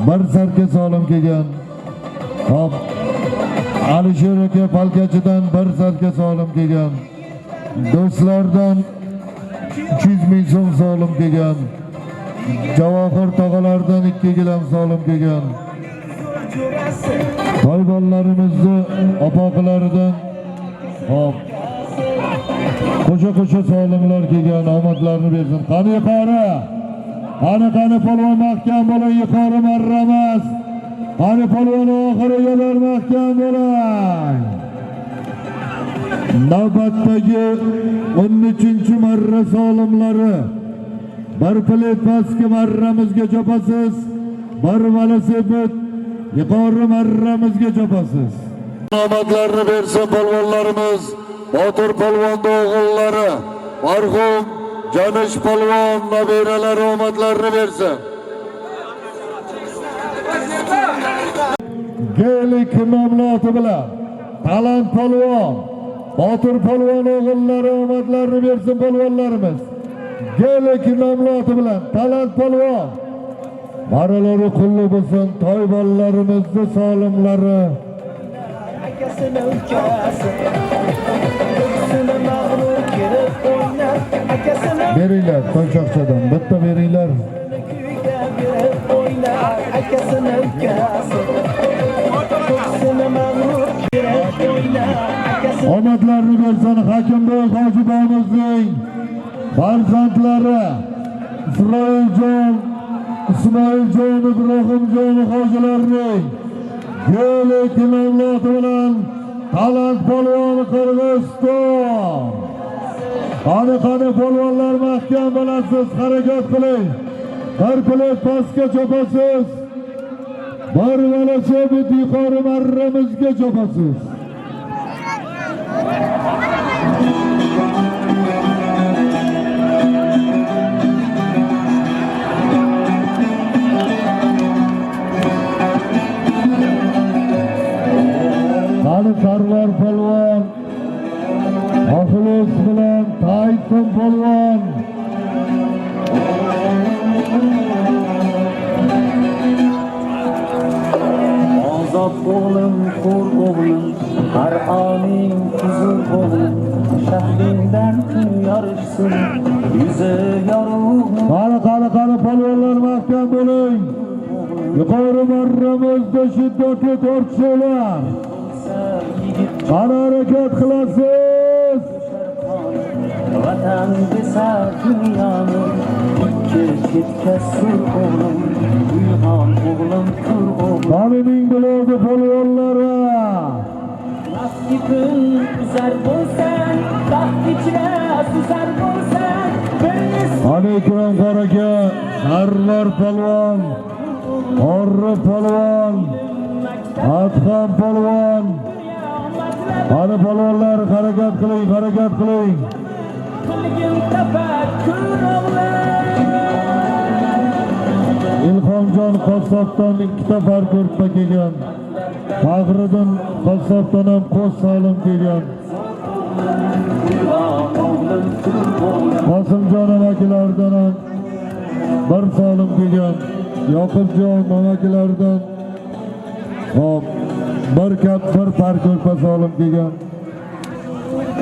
bir sarka solim kelgan. Hop. Alisher aka Palkachidan bir sarka solim kelgan. Do'stlardan 300 ming so'm solim kelgan. Javohir tog'alardan 2 gilam solim kelgan. Toybollarimizni opoqilaridan hop. Qo'sha solimlar kelgan, omadlarini bersin. Qani yuqori. Qani polvon mahkam bo'ling, yuqori marramas. Qani polvon oxiriga bir mahkam bo'ling. Navbatdagi 13-marra solimlari. Bir plet pastki marramizga chopasiz. Bir velosiped yuqori marramizga chopasiz. Omadlarini bersin polvonlarimiz. Botir polvon o'g'illari, marhum Janish polvon nabiralari omadlarini bersin. Gelik nomli oti bilan Talant polvon, Botir polvon o'g'illari omadlarini bersin polvonlarimiz. Gelik nomli oti bilan Talant polvon. Baralari qulluq bo'lsin, toybollarimizni solimlari akasini ukasi ko'ksini mag'rur kelib o'ynar akasini Beringlar, to'shaqchadan bitta beringlar. kuyga berib o'ynar akasini ukasi ko'ksini mag'rur kelib o'ynar akasini Omadlarni bersin Hakimbek Hojibomizning farzandlari Ismoiljon, Ibrohimjon hojilarning G'oli kinoloti bilan Talant polvon Qirg'iziston. Qani polvonlar mahkam bo'lasiz, harakat qiling. Bir plet pastga chopasiz. Bir velosiped yuqori marramizga chopasiz. Qani Sarvar polvon, Axlos bilan Tayson polvon. Ozod o'g'lim, ko'r o'g'lim, har oning huzur o'g'lim, shahringdan kun yorishsin, yuzi yorug'. Qani polvonlar mahkam bo'ling. Yuqori marramizda shiddatli tortishuvlar. Qani harakat qilasiz. Vatan desa dunyoni ikki chetga sur o'g'lim, uyg'on o'g'lim, tur o'g'lim. Qani ming biladi polvonlari. Nafsi kun uzar bo'lsan, baxt ichra suzar bo'lsan, Qani Ikrom qoraka, Sarvar polvon, Orri polvon, Adham polvon. Qani polvonlar harakat qiling. qilgin tafakkur o'g'lim. Ilhomjon Qassobdan 2 ta farko'rpa kelgan. Faxriddin Qassobdan ham qo'sh solim kelgan. Qosimjon amakilaridan ham bir solim kelgan. Yoqubjon amakilaridan hop bir farko'rpa solim kelgan.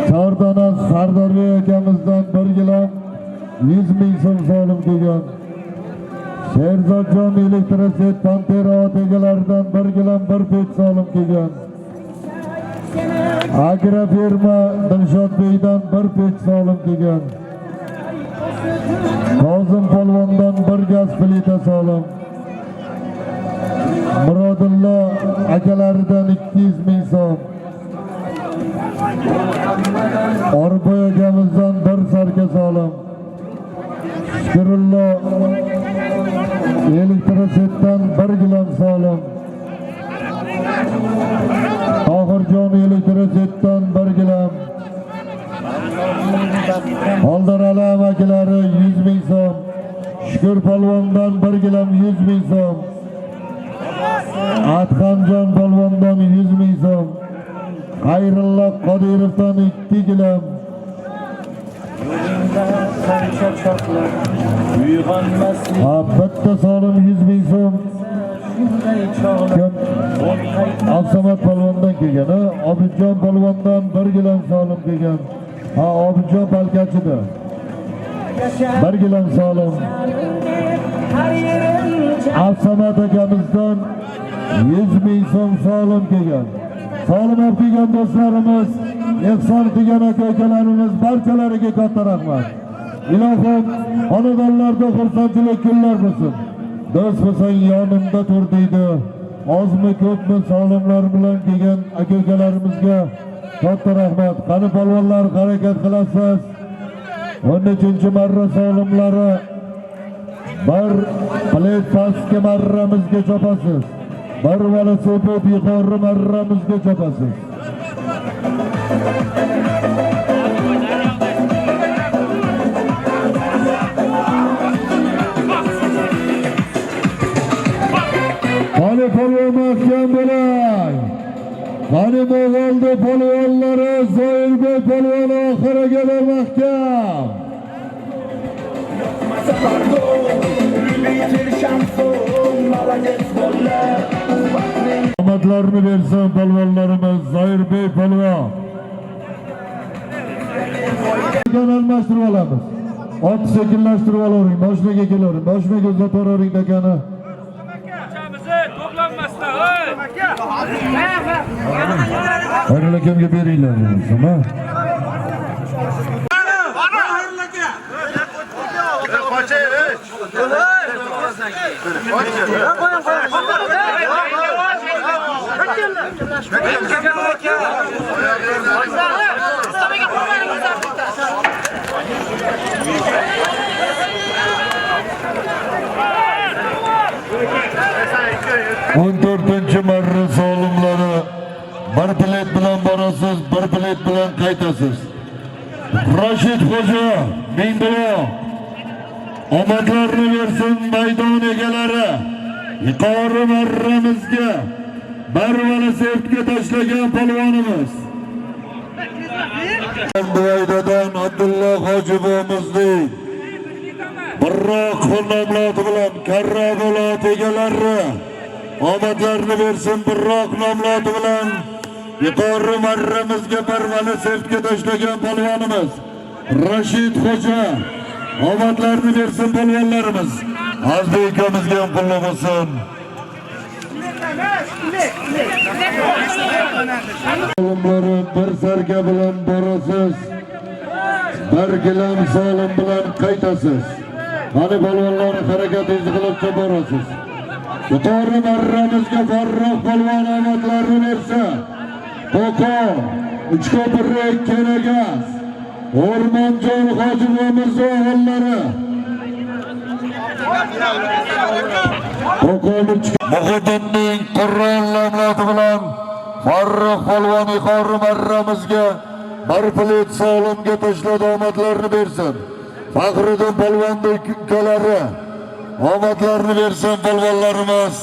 Chordana Sardorbek akamizdan 1 gilam 100 ming so'm solim kelgan. Sherzodjon elektroset Pantera egalaridan 1 gilam 1 pet solim kelgan. Agrofirma Dilshodbekdan 1 pet solim kelgan. Kozim polvondan 1 gaz plita solim. Murodillo akalaridan 200 ming so'm. Orboy akamizdan 1 sarka solim. Shukrullo elektrosetdan 1 gilam solim. Tohirjon elektrosetdan 1 gilam. Oldirali amakilari 100 ming so'm. Shukur polvondan 1 gilam 100 ming so'm. Adhamjon polvondan 100 ming so'm. Xayrullo Qodirovdan 2 gilam. Yo'lingda qancha choklar, uyg'onmaslik Bitta solim 100 ming so'm. shunday chog'lar. Absamat polvondan kelgan. Obidjon polvondan 1 gilam solim kelgan. Obidjon palkachida 1 gilam solim. Har yerim Absamat akamizdan 100 ming so'm solim kelgan. Solim olib kelgan do'stlarimiz, ehson qilgan aka-ukalarimiz barchalariga katta rahmat. Ilohim xonadonlarda xursandchilik kunlar bo'lsin. Do'st bo'lsang yonimda tur deydi. Ozmi ko'pmi solimlar bilan kelgan aka-ukalarimizga katta rahmat. Qani polvonlar harakat qilasiz. 13-marra solimlari bir plet pastga marramizga chopasiz. Bir velosiped yuqori marramizga chopasiz. Qani polvon mahkam bo'ling. Qani Mo'g'olda polvonlari Zoirbek polvon oxiriga mahkam. omadlarini bersin polvonlarimiz. Zoirbek polvon. Almashtirib olamiz. Ot sekinlashtirib olavering, mashinaga kelavering. Mashinaga uzatib olavering akani. Hayrollakamga beringlar bo'lsa-ma. On 14-marra solimlari bir bilet bilan borasiz, bir bilet bilan qaytasiz. Rashid Xo'ja, Mingbulo omadlarini bersin maydon egalari. Yuqori marramizga barvali sertga tashlagan polvonimiz. Buyaydadan Abdulla Hojibo'mizning Birroq nomloti bilan karra bo'lot egalari omadlarini bersin. Birroq nomloti bilan yuqori marramizga barvali sertga tashlagan polvonimiz Rashid Xo'ja omadlarini bersin polvonlarimiz. Azbek akamizga ham qullab bo'lsin. Olimlari bir sarga bilan borasiz, bir gilam solim bilan qaytasiz. Qani polvonlar harakatingizni qilib borasiz. Yuqori marramizga Farruh polvon omadlarini bersa, Qo'qo, Uchko'pirlik Kenagas, O'rmonjon Hojibo'miz o'g'illari Muhiddinning Qur'on nomloti bilan Farruh polvon yuqori marramizga bir plet solimga tashlab omadlarini bersin. Faxriddin polvonning ukalari omadlarini bersin polvonlarimiz.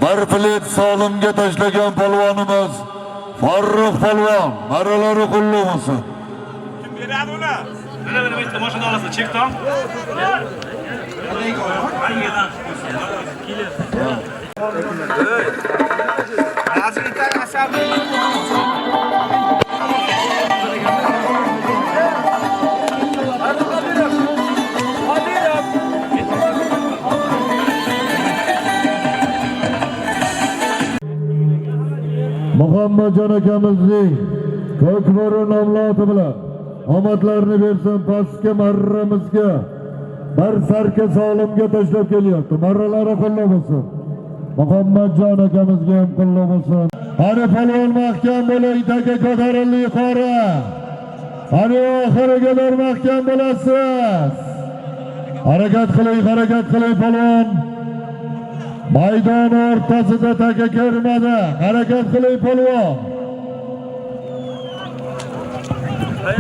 Bir plet solimga tashlagan polvonimiz Farruh polvon marralari qullab bo'lsin. Beradi uni. Mana bitta mashina olasiz, chekdan. Muhammadjon akamizning Ko'kbora nomloti bilan omadlarini bersin. Pastga marramizga bir sarka solimga tashlab kelyapti. Marralari qullab bo'lsin. Muhammadjon akamizga ham qullab bo'lsin. Qani polvon mahkam bo'ling, taka ko'tarildi yuqori. Qani oxiriga qadar mahkam bo'lasiz. Harakat qiling polvon. Maydon o'rtasida taka kirmadi. Harakat qiling polvon.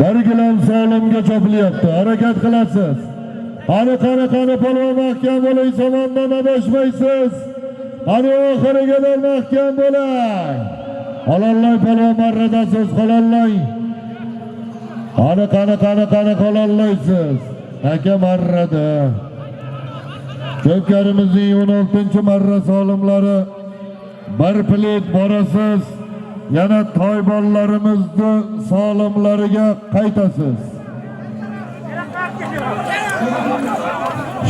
Bir gilam solimga chopilyapti. Harakat qilasiz. Qani polvon mahkam bo'ling, somondan adashmaysiz. Qani oxiriga qadar mahkam bo'ling. Qolollang polvon marradasiz, qolollang. Qani qolollaysiz. Aka marrada. Ko'pkarimizning 16-marra solimlari bir plet borasiz. Yana toybollarimizni solimlariga qaytasiz.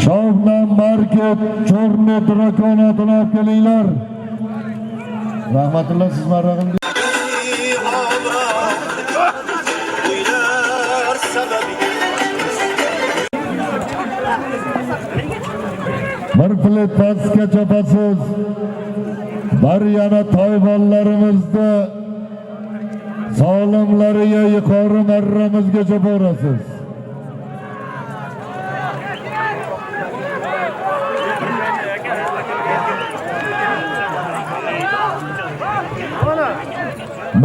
Shovnan market Chorni drakonatini olib kelinglar. Rahmatulloh, siz marrag'im. Bir plet pastga chopasiz. Bir yana toybollarimizni solimlariga yuqori marramizga choporasiz.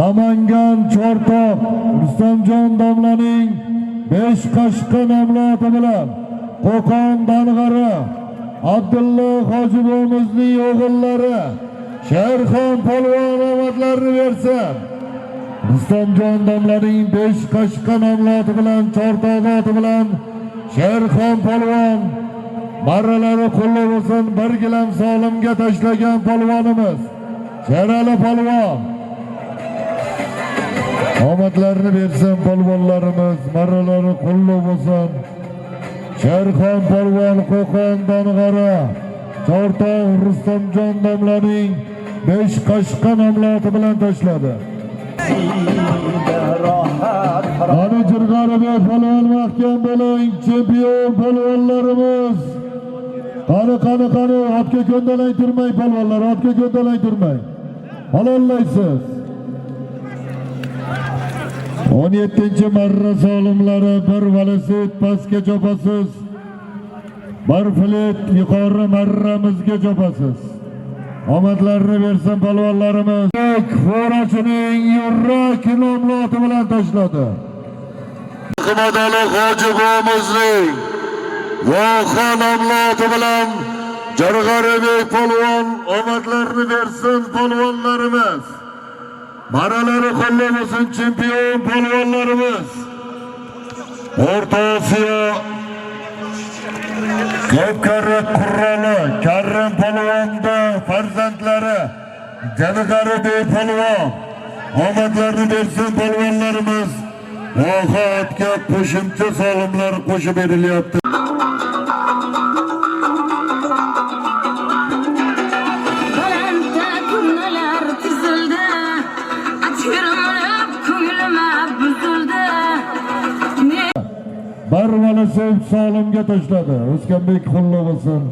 Namangan Chortoq Rustamjon domlaning 5 qashqa nomloti bilan Qo'qon Dang'ari Abdulla Hojibo'mizning o'g'illari Sherxon polvon omadlarini bersin. Rustamjon domlaning 5 qashqa nomloti bilan Chortoq oti bilan Sherxon polvon marralari qullab bo'lsin. Bir gilam solimga tashlagan polvonimiz Sherali polvon. Omadlarini bersin polvonlarimiz, marralari qo'llab bo'lsin. Sherxon polvon Qo'qon Dong'ara, Chortoq Rustamjon domlaning 5 qashqa nomloti bilan tashladi. Ani Jirg'aribek polvon mahkam bo'ling, chempion polvonlarimiz. Qani, otga ko'ndalang turmay polvonlar, otga ko'ndalang turmay. Halollaysiz. 17-marra solimlari bir velosiped pastga chopasiz. Bir filet yuqori marramizga chopasiz. Omadlarini bersin polvonlarimiz. Forachining yurak nomloti bilan tashladi. Hikmatali Hoji G'omizning voha nomloti bilan Jirg'aribek polvon omadlarini bersin polvonlarimiz. Maralari qo'llab bo'lsin chempion polvonlarimiz. O'rta Osiyo Ko'pkarra qurrali Karim polvonda farzandlari Jirg'aribek polvon omadlarini bersin polvonlarimiz. Vohatga qo'shimcha solimlar qo'shib berilyapti. Bir velosiped solimga tashladi. O'zkanbek qo'llab bo'lsin.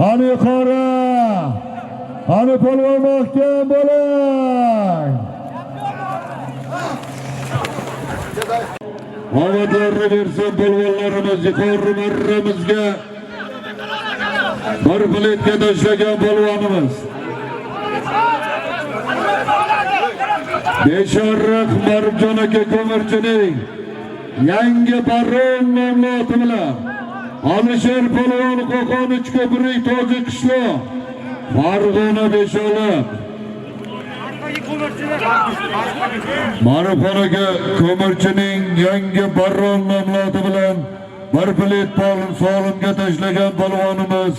Qani yuqori. Qani polvon mahkam bo'ling. Omadlarini bersin polvonlarimiz yuqori marramizga. Bir biletga tashlagan polvonimiz. Besharriq Marjon aka ko'mirchining yangi baron nomloti bilan Alisher polvon Qo'qon Uchko'prik Tojik qishloq Farg'ona Besholab Marixonaga ko'mirchining yangi baron nomloti bilan bir bilet solimga tashlagan polvonimiz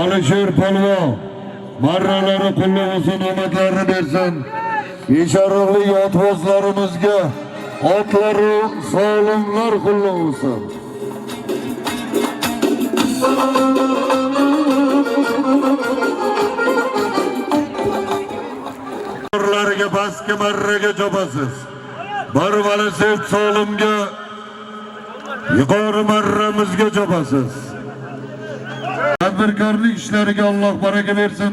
Alisher polvon marralari qo'llab bo'lsin, omadlarini bersin. Besharriqlik yotbozlarimizga otlaru solimlar qo'llab bo'lsin. Ularga baski marraga chopasiz. Bir velosiped solimga yuqori marramizga chopasiz. Tadbirkorlik ishlariga Alloh baraka bersin.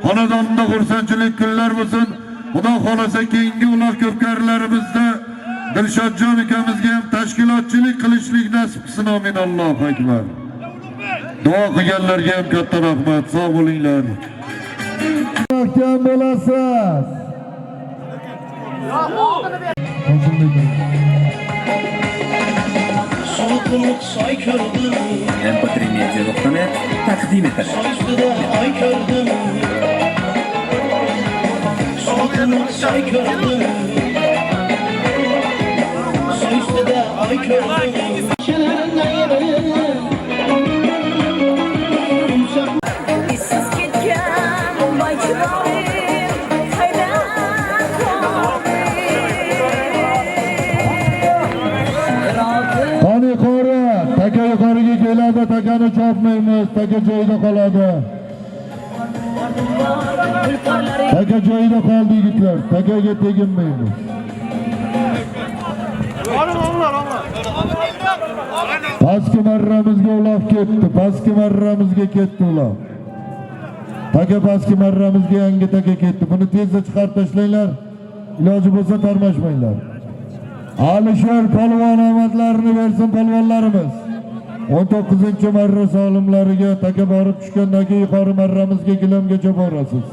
Xonadonda xursandchilik kunlar bo'lsin. Xudo xolasa keyingi uloq ko'pkarlarimizda Dilshodjon akamizga ham tashkilotchilik qilishlik nasib qilsin. Amin. Allohu akbar. Duo qilganlarga ham katta rahmat. Sog' bo'linglar. Mahkam bo'lasiz. Soy ko'rdim. MP3media.net taqdim etadi. Soy ustida oy ko'rdim. Soy ko'rdim. Soy ustida oy ko'rdim. Siz ketgan boy chiroyim qayda Qani yuqori, taka yuqoriga keladi, takani chopmaymiz, taka joyida qoladi. Taka joyida qoldi yigitlar, takaga teginmaymiz. Pastki marramizga uloq ketdi, pastki marramizga ketdi uloq. Taka pastki marramizga yangi taka ketdi. Buni tezda chiqarib tashlanglar. Iloji bo'lsa tarmashmanglar. Alisher polvon omadlarini bersin polvonlarimiz. 19-marra solimlariga taka borib tushgandan keyin yuqori marramizga gilamgacha borasiz.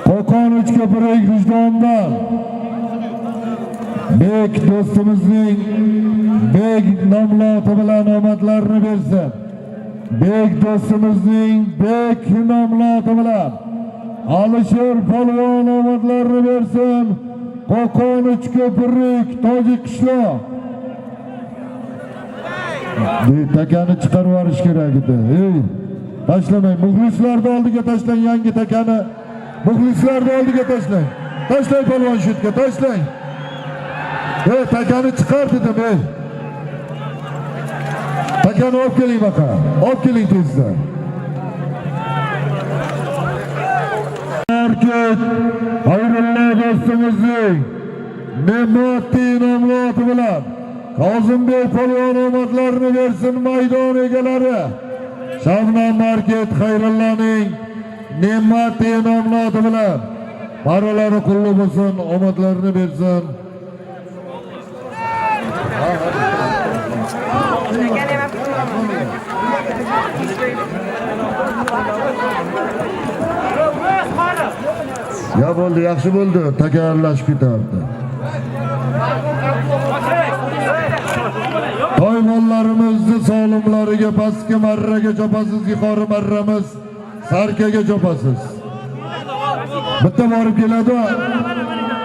Qo'qon Uchko'prik vijdondan Bek do'stimizning Bek nomloti bilan omadlarini bersin. Bek do'stimizning Bek nomloti bilan Alisher polvon omadlarini bersin. Qo'qon Uchko'prik Tojik qishloq. Takani chiqarib yuborish kerak edi. Taşlamayın. Muxlislarni oldiga tashlang yangi takani. Muxlislarni oldiga tashlang. Tashlang polvon shutga, tashlang. Takani chiqar dedim, Takani olib keling baqa. Olib keling tezda. Market Hayrullo dostimizning Ne'matli nomloti bilan Kozimboy polvon omadlarini bersin maydon egalari. Shavnam Market Hayrulloning Ne'matli nomloti bilan paralari qulli bo'lsin, omadlarini bersin. Ya bo'ldi, yaxshi bo'ldi, takrorlashib ketardi. Toymonlarimizni solimlariga pastki marraga chopasiz, yuqori marramiz sarkaga chopasiz. Bitta borib keladi,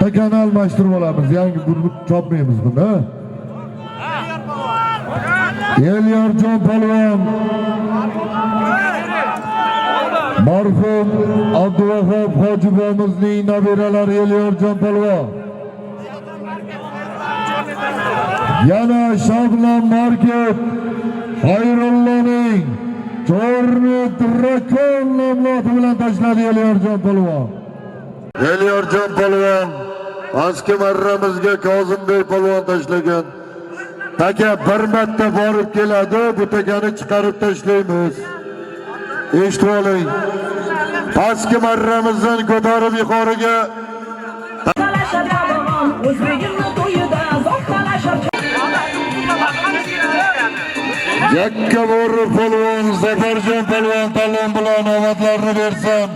takani almashtirib olamiz. Yangi chopmaymiz buni. Elyorjon polvon marhum Abduvahab Hojibomizning nabiralari Elyorjon polvon. Yana Shavnam Market Hayrulloning Chorni Drakon nomloti bilan tashladi Elyorjon polvon. Elyorjon polvon pastki marramizga Kozimboy polvon tashlagan. Taka bir marta borib keladi, bu takani chiqarib tashlaymiz. Eshitib oling. Pastki marramizdan ko'tarib yuqoriga yakka bo'ri polvon Zafarjon polvon talon bilan omadlarini bersin.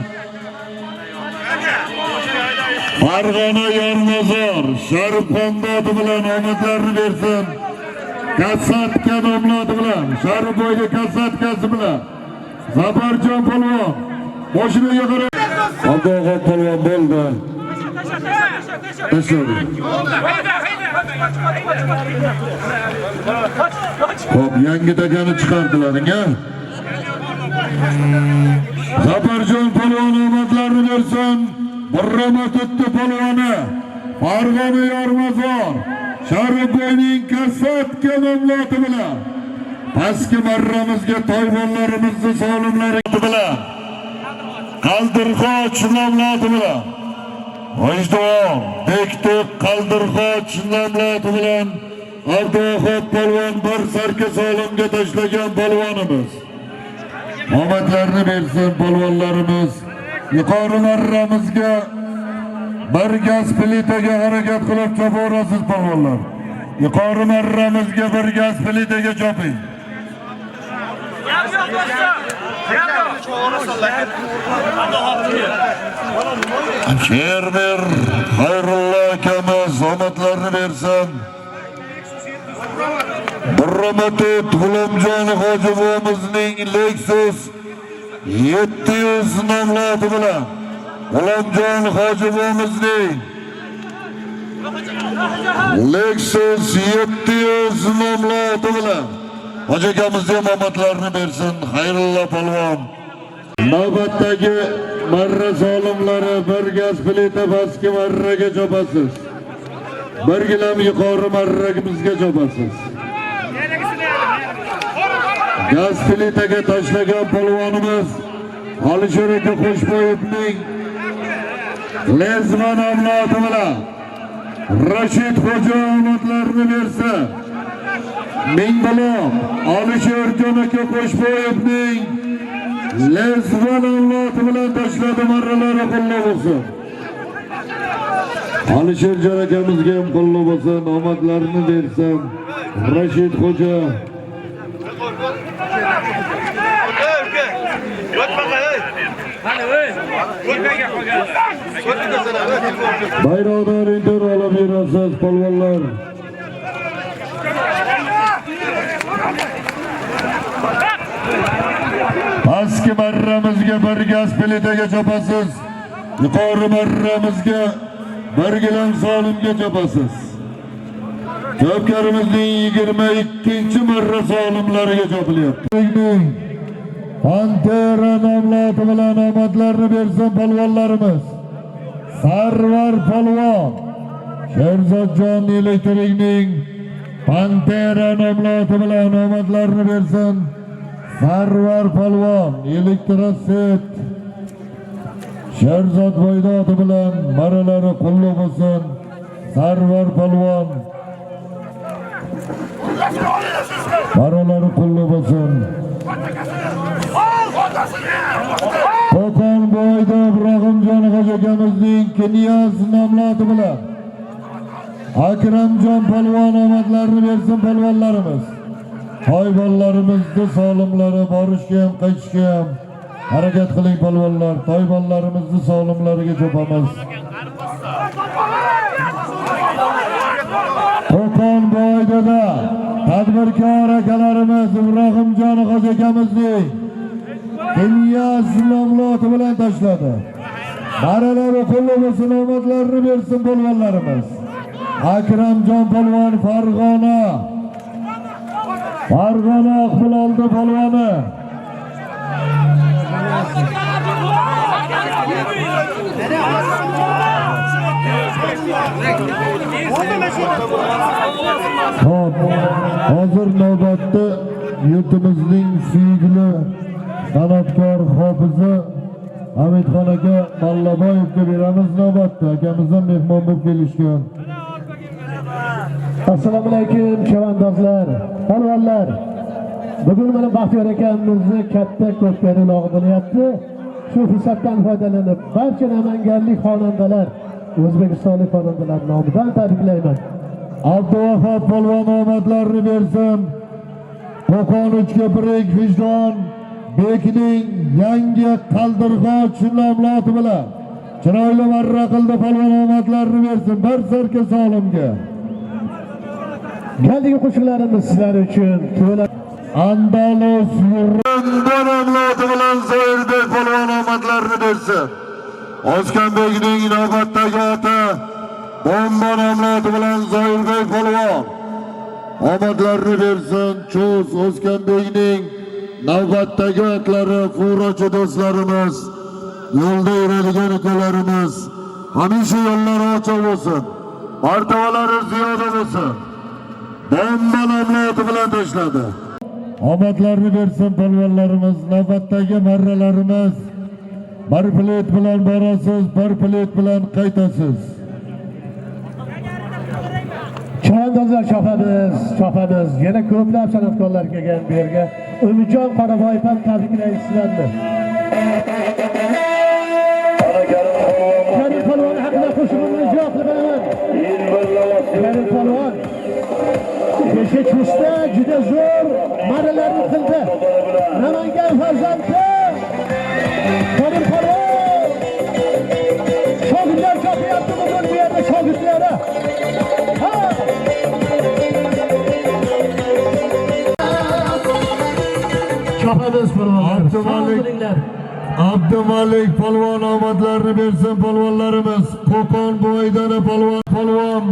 Farg'ona Yormazor Sharifxon dodi bilan omadlarini bersin. Kasatka nomloti bilan Sharifboyga kasatkasi bilan Zafarjon polvon boshini qarab Abdug'o'g'on polvon bo'ldi. Tashladi. Xo'p, yangi takani chiqardilaring-a. Zafarjon polvon omadlarini bersin. Burramatutdi polvoni Farg'ona Yormazor Sharifboyning kasatka nomloti bilan pastki marramizga toyvonlarimizni solimlari bilan Qaldirxoch nomloti bilan Vijdon Bekto'q Qaldirxoch nomloti bilan Abduxob polvon bir sarka solimga tashlagan polvonimiz. Omadlarini bersin polvonlarimiz. Yuqori marramizga bir gaz plitaga harakat qilib chopaverasiz polvonlar. Yuqori marramizga bir gaz plitaga choping. Fermer Hayrullo akamiz omadlarini bersin. Burramatut G'ulomjon Hojibomizning Lexus 700 nomloti bilan G'ulomjon Hojibomizning Lexus 700 nomloti bilan Hoji akamizga omadlarini bersin. Hayrullo polvon. Navbatdagi marra solimlari bir gaz plita pastki marraga chopasiz. Bir gilam yuqori marramizga chopasiz. Gaz plitaga tashlagan polvonimiz Alisher aka Qo'shboyevning Lezma nomloti bilan Rashid xo'ja omadlarini bersa. Mingbuloq Alisherjon aka Qo'shboyevning Lezma nomloti bilan tashladi, marralari qo'llo bo'lsin. Alisherjon akamizga ham qo'llo bo'lsin, omadlarini bersin. Rashid xo'ja bayroqlar inter olib yurasiz polvonlar. Pastki marramizga bir gaz plitaga chopasiz. Yuqori marramizga bir gilam solimga chopasiz. Javobgarimizning 22-marra solimlariga chopilyapti. Pantera nomli oti bilan omadlarni bersin polvonlarimiz. Sarvar polvon Sherzodjon Elektrikning Pantera nomli oti bilan omadlarni bersin. Sarvar polvon Elektroset Sherzod Boydoti bilan maralari qulluq bo'lsin. Sarvar polvon maralari qulluq bo'lsin. Qo'qon bo'yida Ibrohimjon Hoji akamizning Knyaz nomli oti bilan Akramjon polvon omadlarini bersin polvonlarimiz. Toybollarimizni sog'limlari borishga ham qaytishga ham harakat qiling polvonlar. Toybollarimizni sog'limlariga cho'pamiz. Qo'qon bo'yida tadbirkor akalarimiz Ibrohimjon Hoji akamizning Knyaz nomli oti bilan tashladi. Maralari qulluq bo'lsin, omadlarini bersin polvonlarimiz. Akramjon polvon Farg'ona Oqbiloldi polvoni. Hozir navbatda yurtimizning suyukli san'atkor hofizi Hamidxon aka Mallaboyevga beramiz navbatda. Akamizdan mehmon bo'lib kelishgan. Assalomu alaykum chavandozlar, polvonlar. Bugun mana Baxtiyor akamizni katta ko'pkari ulog'i bo'lyapti. Shu fursatdan foydalanib barcha namanganlik xonandalar, o'zbekistonlik xonandalar nomidan tabriklayman. Abduvahab polvon omadlarini bersin. Qo'qon Uchko'prik Vijdon Bekning yangi qaldirg'och nomli oti bilan chiroyli marra qildi polvon omadlarini bersin. Bir sarka sog'limga. Galgi qo'shiqlarimiz sizlar uchun to'la Andalus nomli oti bilan Zoirbek polvon omadlarini bersin. O'zkanbekning navbatdagi oti Bomba nomli oti bilan Zoirbek polvon omadlarini bersin. Cho'z O'zkanbekning navbatdagi otlari furochi do'stlarimiz, yo'lda yuradigan akalarimiz, hamisha yo'llari ochiq bo'lsin, martabalari ziyoda bo'lsin. Bomba nomli oti bilan tashladi. Omadlarini bersin polvonlarimiz. Navbatdagi marralarimiz bir plet bilan borasiz, bir plet bilan qaytasiz. chavandozlar chopamiz. Yana ko'plab san'atkorlar kelgan bu yerga. Umidjon Qoraboyev ham tabriklaymiz sizlarni. Karim polvon haqida qo'shimni ijro qilaman. Karim polvon Kecha chustda juda zo'r marralarni qildi. Namangan farzandi Karim polvon shogirdlar chopyapti bugun bu yerda shogirdlari. Chopamiz polvonlar. Abdumalik polvon omadlarini bersin polvonlarimiz. Qo'qon bo'yidani polvon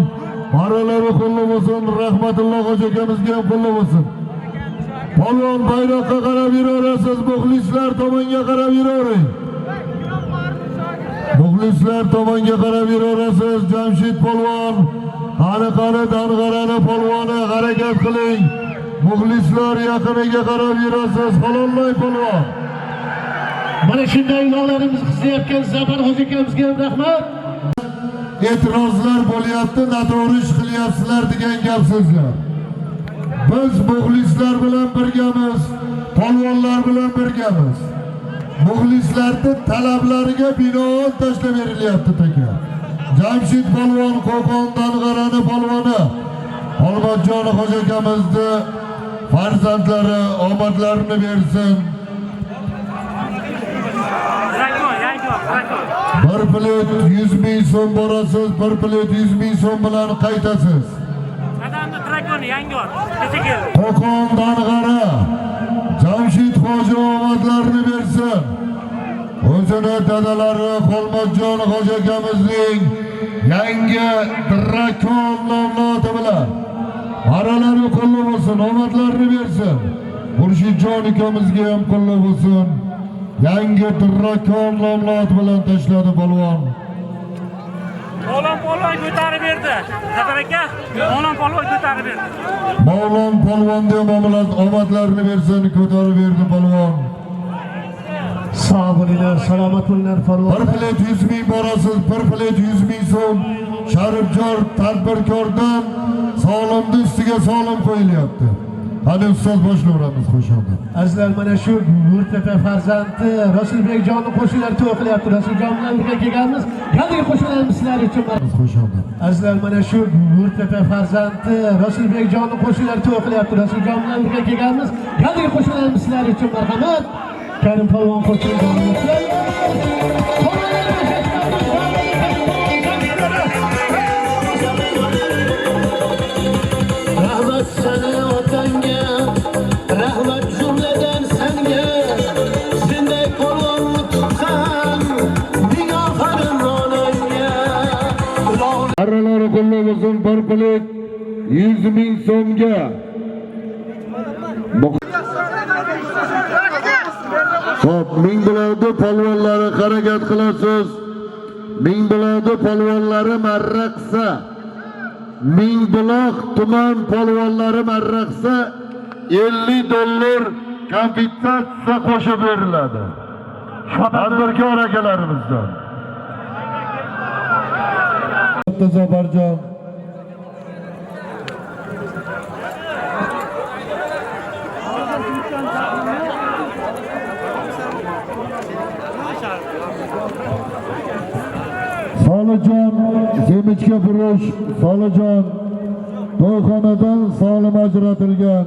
maralari qulluq bo'lsin. Rahmatulloh Hoji akamizga ham qulluq bo'lsin. Polvon bayroqqa qarab yuraverasiz, muxlislar tomonga qarab yuravering. Muxlislar tomonga qarab yuraverasiz. Jamshid polvon qani Dang'arani polvoni harakat qiling. Muxlislar yaqiniga qarab yurasiz. Halolloy polvon. Mana shunday uloqlarimizni qizayotgan Zafar Hoji akamizga ham rahmat. E'tirozlar bo'lyapti, noto'g'ri ish qilyapsizlar degan gap so'zlar. Biz muxlislar bilan birgamiz, polvonlar bilan birgamiz. Muxlislarning talablariga binoan tashlab berilyapti taka. Jamshid polvon Qo'qon Dang'arani polvoni Olmatjon Hoji akamizni farzandlari omadlarini bersin. Bir plet 100 ming so'm borasiz, bir plet 100 ming so'm bilan qaytasiz. Qo'qon Dang'ara Jamshid Hoji omadlarini bersin. O'zini dadalari Xolmatjon Hoji akamizning yangi Drakon nomli oti bilan maralari qulluq bo'lsin, omadlarini bersin. Xurshidjon ukamizga ham qullab bo'lsin. Yangi dirrakon nomlot bilan tashladi polvon. Polvon ko'tarib berdi. Zafar aka, polvon ko'tarib berdi. Mavlon polvonga omadlarini bersin, ko'tarib berdi polvon. Sağ bo'linglar, salomat bo'linglar polvon. Bir plet 100 ming borasiz, bir plet 100 ming so'm. Sharifjon tadbirkordan solimni ustiga solim qo'yilyapti. Hadi ustoz boshlayveramiz qo'shig'ini. Azizlar, mana shu Nurtepa farzandi Rasulbekjonning qo'shiqlari to'qilyapti. Rasuljon bilan birga kelganmiz. Qanday qo'shiqlarimiz sizlar uchun qo'shig'ini. Azizlar, mana shu Nurtepa farzandi Rasulbekjonning qo'shiqlari to'qilyapti. Rasuljon bilan birga kelganmiz. Qanday qo'shiqlarimiz sizlar uchun marhamat. Karim polvon qo'shig'ini rahmat sana otanga, rahmat jumladan senga. Senday polvonni tutsam, ming ofarin onangga. Arralari qullab bo'lsin, bir plet 100 ming so'mga. Xo'p, ming biladi polvonlari harakat qilasiz. Ming biladi polvonlari marra qilsa, ming buloq tuman polvonlari marra qilsa $50 kompensatsiya qo'shib beriladi. Tadbirkor akalarimizdan. Zafarjon Solijon, Zemichka Burush, Solijon to'yxonadan solim ajratilgan.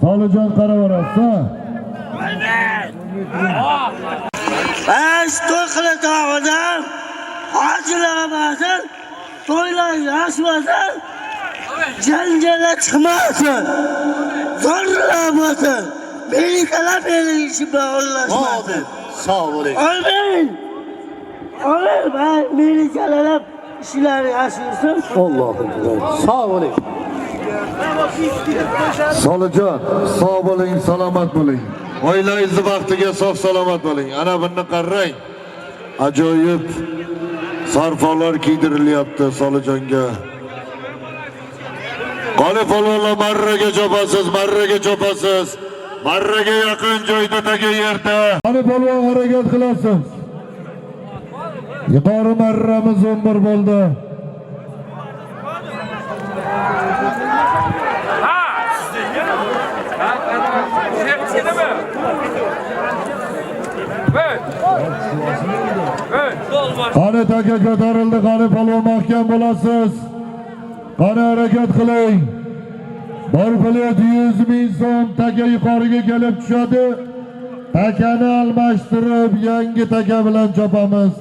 Solijon qaraverasiz-a? To'y qiladigan odam hojilamasin, to'ylar yashmasin, janjala chiqmasin, zo'rlamasin, melikalab mening ishim bilan aralashmasin. Sog' bo'ling. Amin. Ben melikalab ishlarni yashirsin. Allohim. Sog' bo'ling. Solijon, sog' bo'ling, salomat bo'ling. Oilangizni vaqtiga sog' salomat bo'ling. Ana buni qarang. Ajoyib sarfolar kiydirilyapti Solijonga. Qani polvonlar, marraga chopasiz. Marraga yaqin joyda taga yerda. Qani polvon harakat qilasiz. Yuqori marramiz 11 bo'ldi. Qani taka ko'tarildi, qani polvon mahkam bo'lasiz. Qani harakat qiling. Bir plet 100 ming so'm taka yuqoriga kelib tushadi. Takani almashtirib yangi taka bilan chopamiz.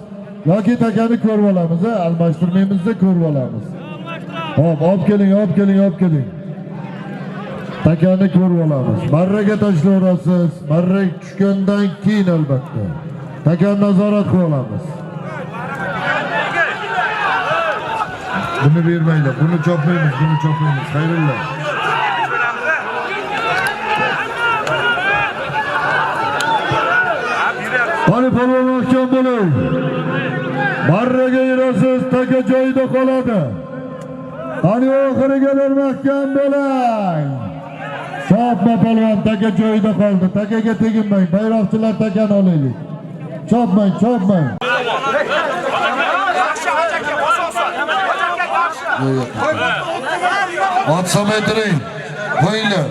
Yoki takani ko'rib olamiz, almashtirmaymiz-da ko'rib olamiz. Hop, olib keling. Takani ko'rib olamiz. Marraga tashlayverasiz. Marra tushgandan keyin albatta. Takani nazorat qilib olamiz. Buni bermaylar, buni chopmaymiz. Xayrulloh. Qani polvon mahkam bo'ling. Marraga yurasiz, taka joyida qoladi. Qani oxirigalar mahkam bo'ling. Chopma polvon, taka joyida qoldi. Takaga teginmang. Bayroqchilar takani olaylik. Chopmang. Ot samaytiring. Qo'yinglar.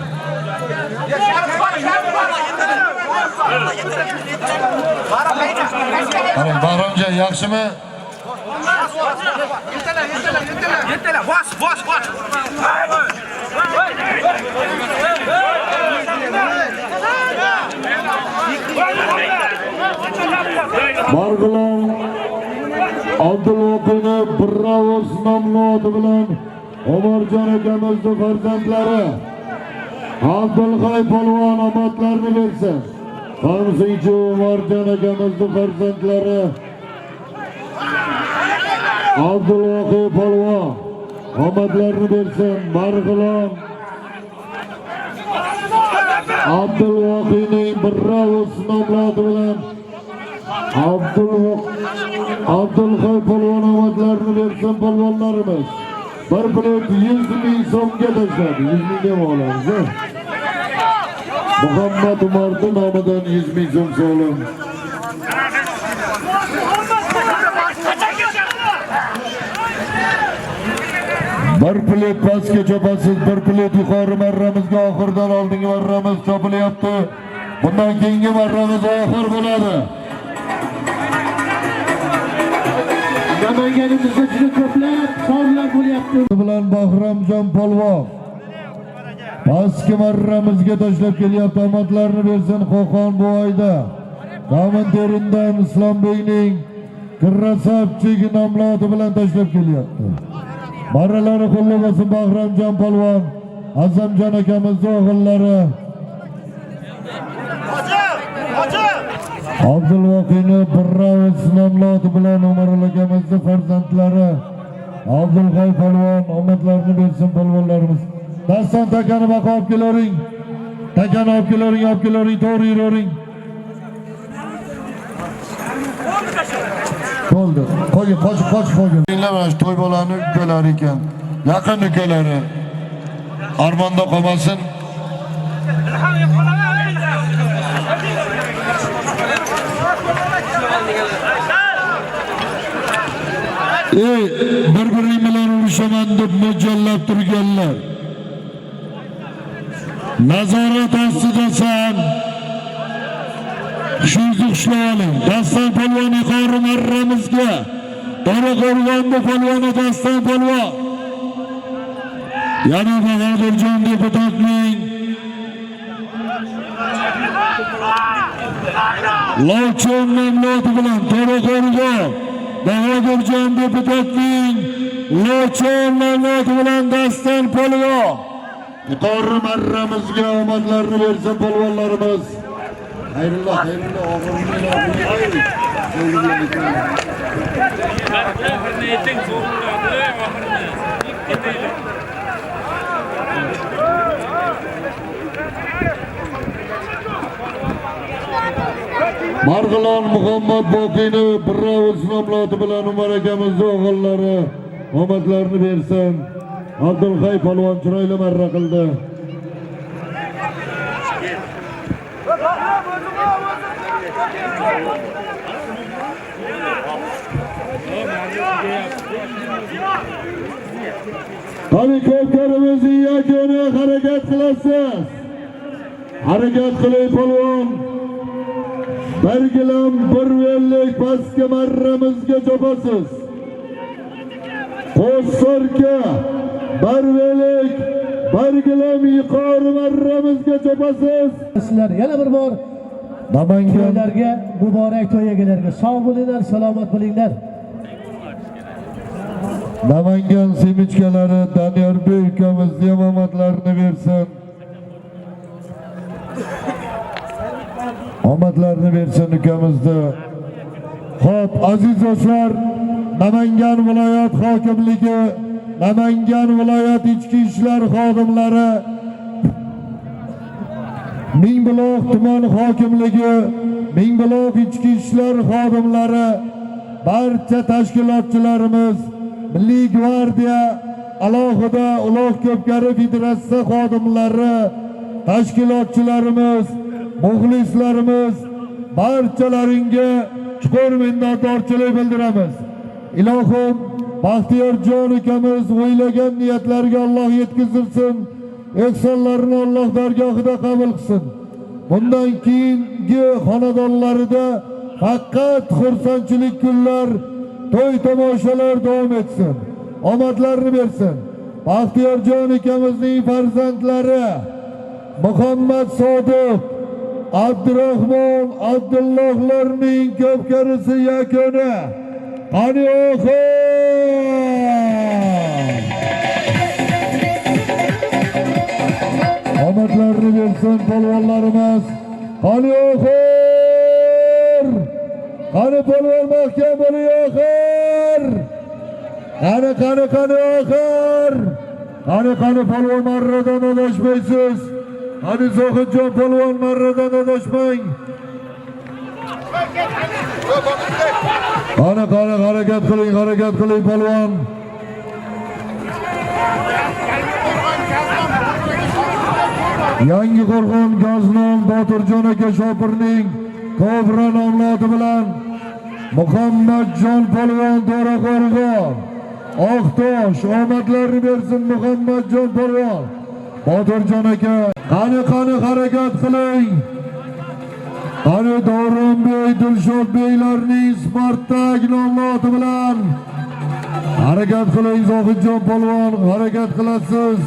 Qarang, Bahromjon, yaxshimi? Yetala, bos. Marg'ilon Abdulvoqini Birravos nomli oti bilan Omarjon akamizning farzandlari Abdulg'ay polvon omadlarini bersin. Qamsinchi Omarjon akamizning farzandlari Abdulvoqi polvon omadlarini bersin. Marg'ilon Abdulvoqiyning Birravus nomlodi bilan Abdulxoy polvon omadlarini bersin polvonlarimiz. Bir plet 100 ming so'mga tashladi. 100 mingga olamiz. Muhammad Umarning nomidan 100 ming so'm so'lim. Bir plet pastga chopasiz, bir plet yuqori marramizga oxirdan oldingi marramiz chopilyapti. Bundan keyingi marramiz oxir bo'ladi. Namanganimizda juda ko'plab sovrinlar bo'lyapti. Bilan Bahramjon polvon pastki marramizga tashlab kelyapti. Omadlarini bersin Qo'qon Buvoyda. Komandiridan Islombekning Krasavchik nomlodi bilan tashlab kelyapti. Marralari qo'llab olsin Bahramjon polvon, Azamjon akamizning o'g'illari. Abdulvoqiyni Birravus nomlodi bilan Umarul akamizning farzandlari. Abdulg'oy polvon omadlarini bersin polvonlarimiz. Daston takani baqa olib kelaring. Takani olib kelaring, to'g'ri yuravering. Bo'ldi. Qochib qo'ying. Mana shu to'y bolani ukalar ekan. Yaqin ukalari. Armonda qolmasin. Bir-biring bilan urushaman deb mo'ljallab turganlar. Nazorat ostidasan. Shuzni ushlaylik. Daston polvon yuqori marramizga. To'raqo'rg'onda polvoni Daston polvon. Yana Bahodirjon deputatning Lochon nomlodi bilan To'raqo'rg'on Bahodirjon deputatning Lochon nomlodi bilan Daston polvon. Yuqori marramizga omadlarini bersin polvonlarimiz. Hayrulloh, Marg'ilon Muhammad Boqiyni Birravus nomlodi bilan Umar akamizning o'g'illari omadlarini bersin. Abdulxoy polvon chiroyli marra qildi. Helikopterimizni yakuni harakat qilasiz. Harakat qiling polvon. Bir gilam bir vellik pastga marramizga chopasiz. Qo'ssorka bir vellik bir gilam yuqori marramizga chopasiz. Sizlar yana bir bor Namanganlarga, muborak to'y egalariga sog' bo'linglar, salomat bo'linglar. Namangan semichkalari Daniyorbek ukamizning omadlarini bersin. Omadlarini bersin ukamizni. Xo'p, aziz do'stlar, Namangan viloyat hokimligi, Namangan viloyat ichki ishlar xodimlari, Mingbuloq tuman hokimligi, Mingbuloq ichki ishlar xodimlari, barcha tashkilotchilarimiz, Milliy gvardiya, alohida Uloq Ko'pkari federatsiya xodimlari, tashkilotchilarimiz, muxlislarimiz barchalaringa chuqur minnatdorchilik bildiramiz. Ilohim Baxtiyorjon ukamiz o'ylagan niyatlarga Alloh yetkazsin. Ehsonlarini Alloh dargohida qabul qilsin. Bundan keyingi xonadonlarida faqat xursandchilik kunlar, to'y tomoshalar davom etsin. Omadlarini bersin. Baxtiyorjon ukamizning farzandlari Muhammad Sodiq, Abdurahmon, Abdullohlarning ko'pkarisi yakuni. Qani o'xir! Omadlarini bersin polvonlarimiz. Qani o'xir! Qani polvon mahkam bo'ling o'xir! Qani o'xir! Qani polvon marradan adashmaysiz. Hadi Zohidjon polvon marradan adashmang. Qani harakat qiling polvon. Yangi Qo'rg'on Gaznom Botirjon aka Shopirning Kobra nomli oti bilan Muhammadjon polvon To'raqo'rg'on Oqtosh omadlarini bersin Muhammadjon polvon Botirjon aka. Qani harakat qiling. Qani Davronbek Dilshod beylarning Spartak nomli oti bilan harakat qiling Zohidjon polvon, harakat qilasiz.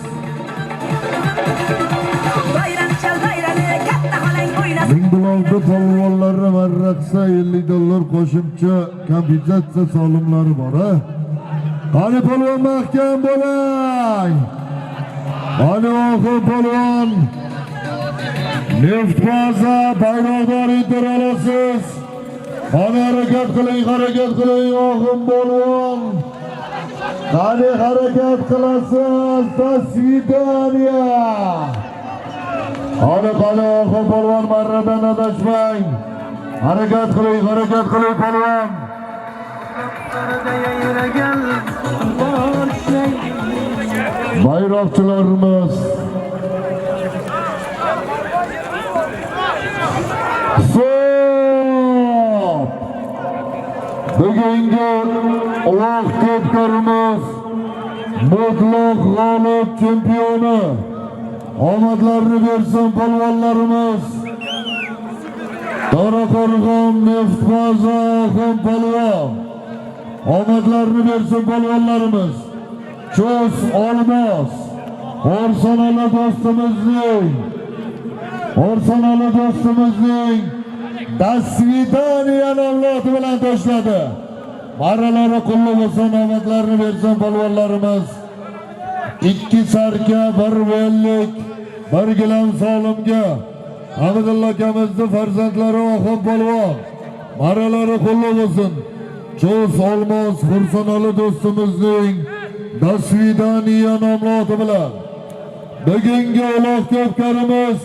Mingbulovda polvonlarni marratsa $50 qo'shimcha kompensatsiya solimlari bor. Qani polvon mahkam bo'ling. Qani oxir polvon. Neft baza bayroqdor inter olasiz. Qani harakat qiling oxir polvon. Qani harakat qilasiz. Tasvidaniya. Qani oxir polvon marradan adashmang. Harakat qiling polvon. Bayroqchilarimiz Stop! Bugungi Ulug' Ko'pkarimiz mutlaq g'olib chempioni. Omadlarini bersin polvonlarimiz. To'raqo'rg'on Neft baza polvon. Omadlarini bersin polvonlarimiz. Cho'z Olmos Orsanali do'stimizning Dasvidaniya nomli bilan tashladi. Marralari qulluq bo'lsin, omadlarini bersin polvonlarimiz. 2 sarka, 1 vellik, 1 gilam solimga Hamidullo akamizning farzandlari Oxib polvon. Marralari qulluq bo'lsin. Cho'z Olmos Orsanali do'stimizning Dasvidaniya nomli oti bilan bugungi Ulug' Ko'pkarimiz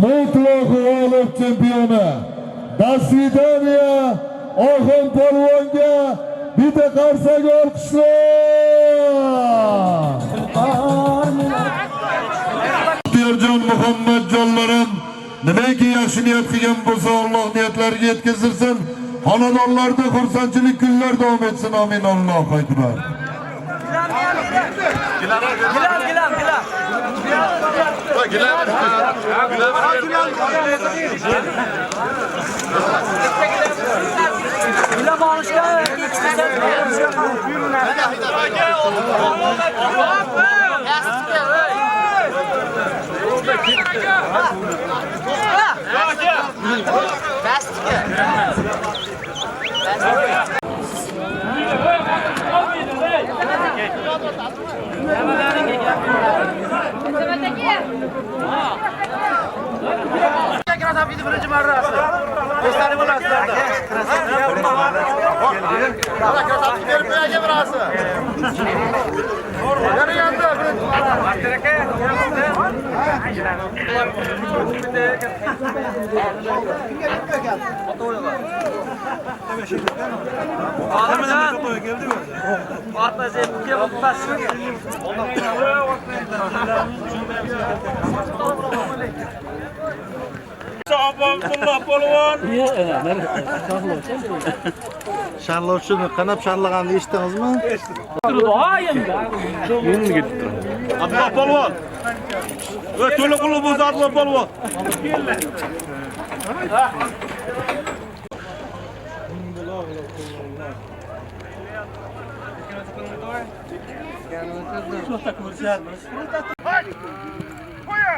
mutlaq g'olib chempioni Dasvidaniya Oxun polvonga bitta qarsak olqishlar. Erjon Muhammadjonlarim nimaiki yaxshi niyat qilgan bo'lsa Alloh niyatlariga yetkazsin. Xonadonlarda xursandchilik kunlar davom etsin. Amin. Allohu akbar. Birinchi marrasi. Do'stlarim bilasizlar. Mana ko'rsatib berib qo'ygan birasi. Yarayanda birinchi marrasi. Abdullah polvon. Sharlovchini qanab sharlaganini eshitdingizmi? Abdullah polvon. To'la qulluq bo'lsa Abdullah polvon. Qo'ya!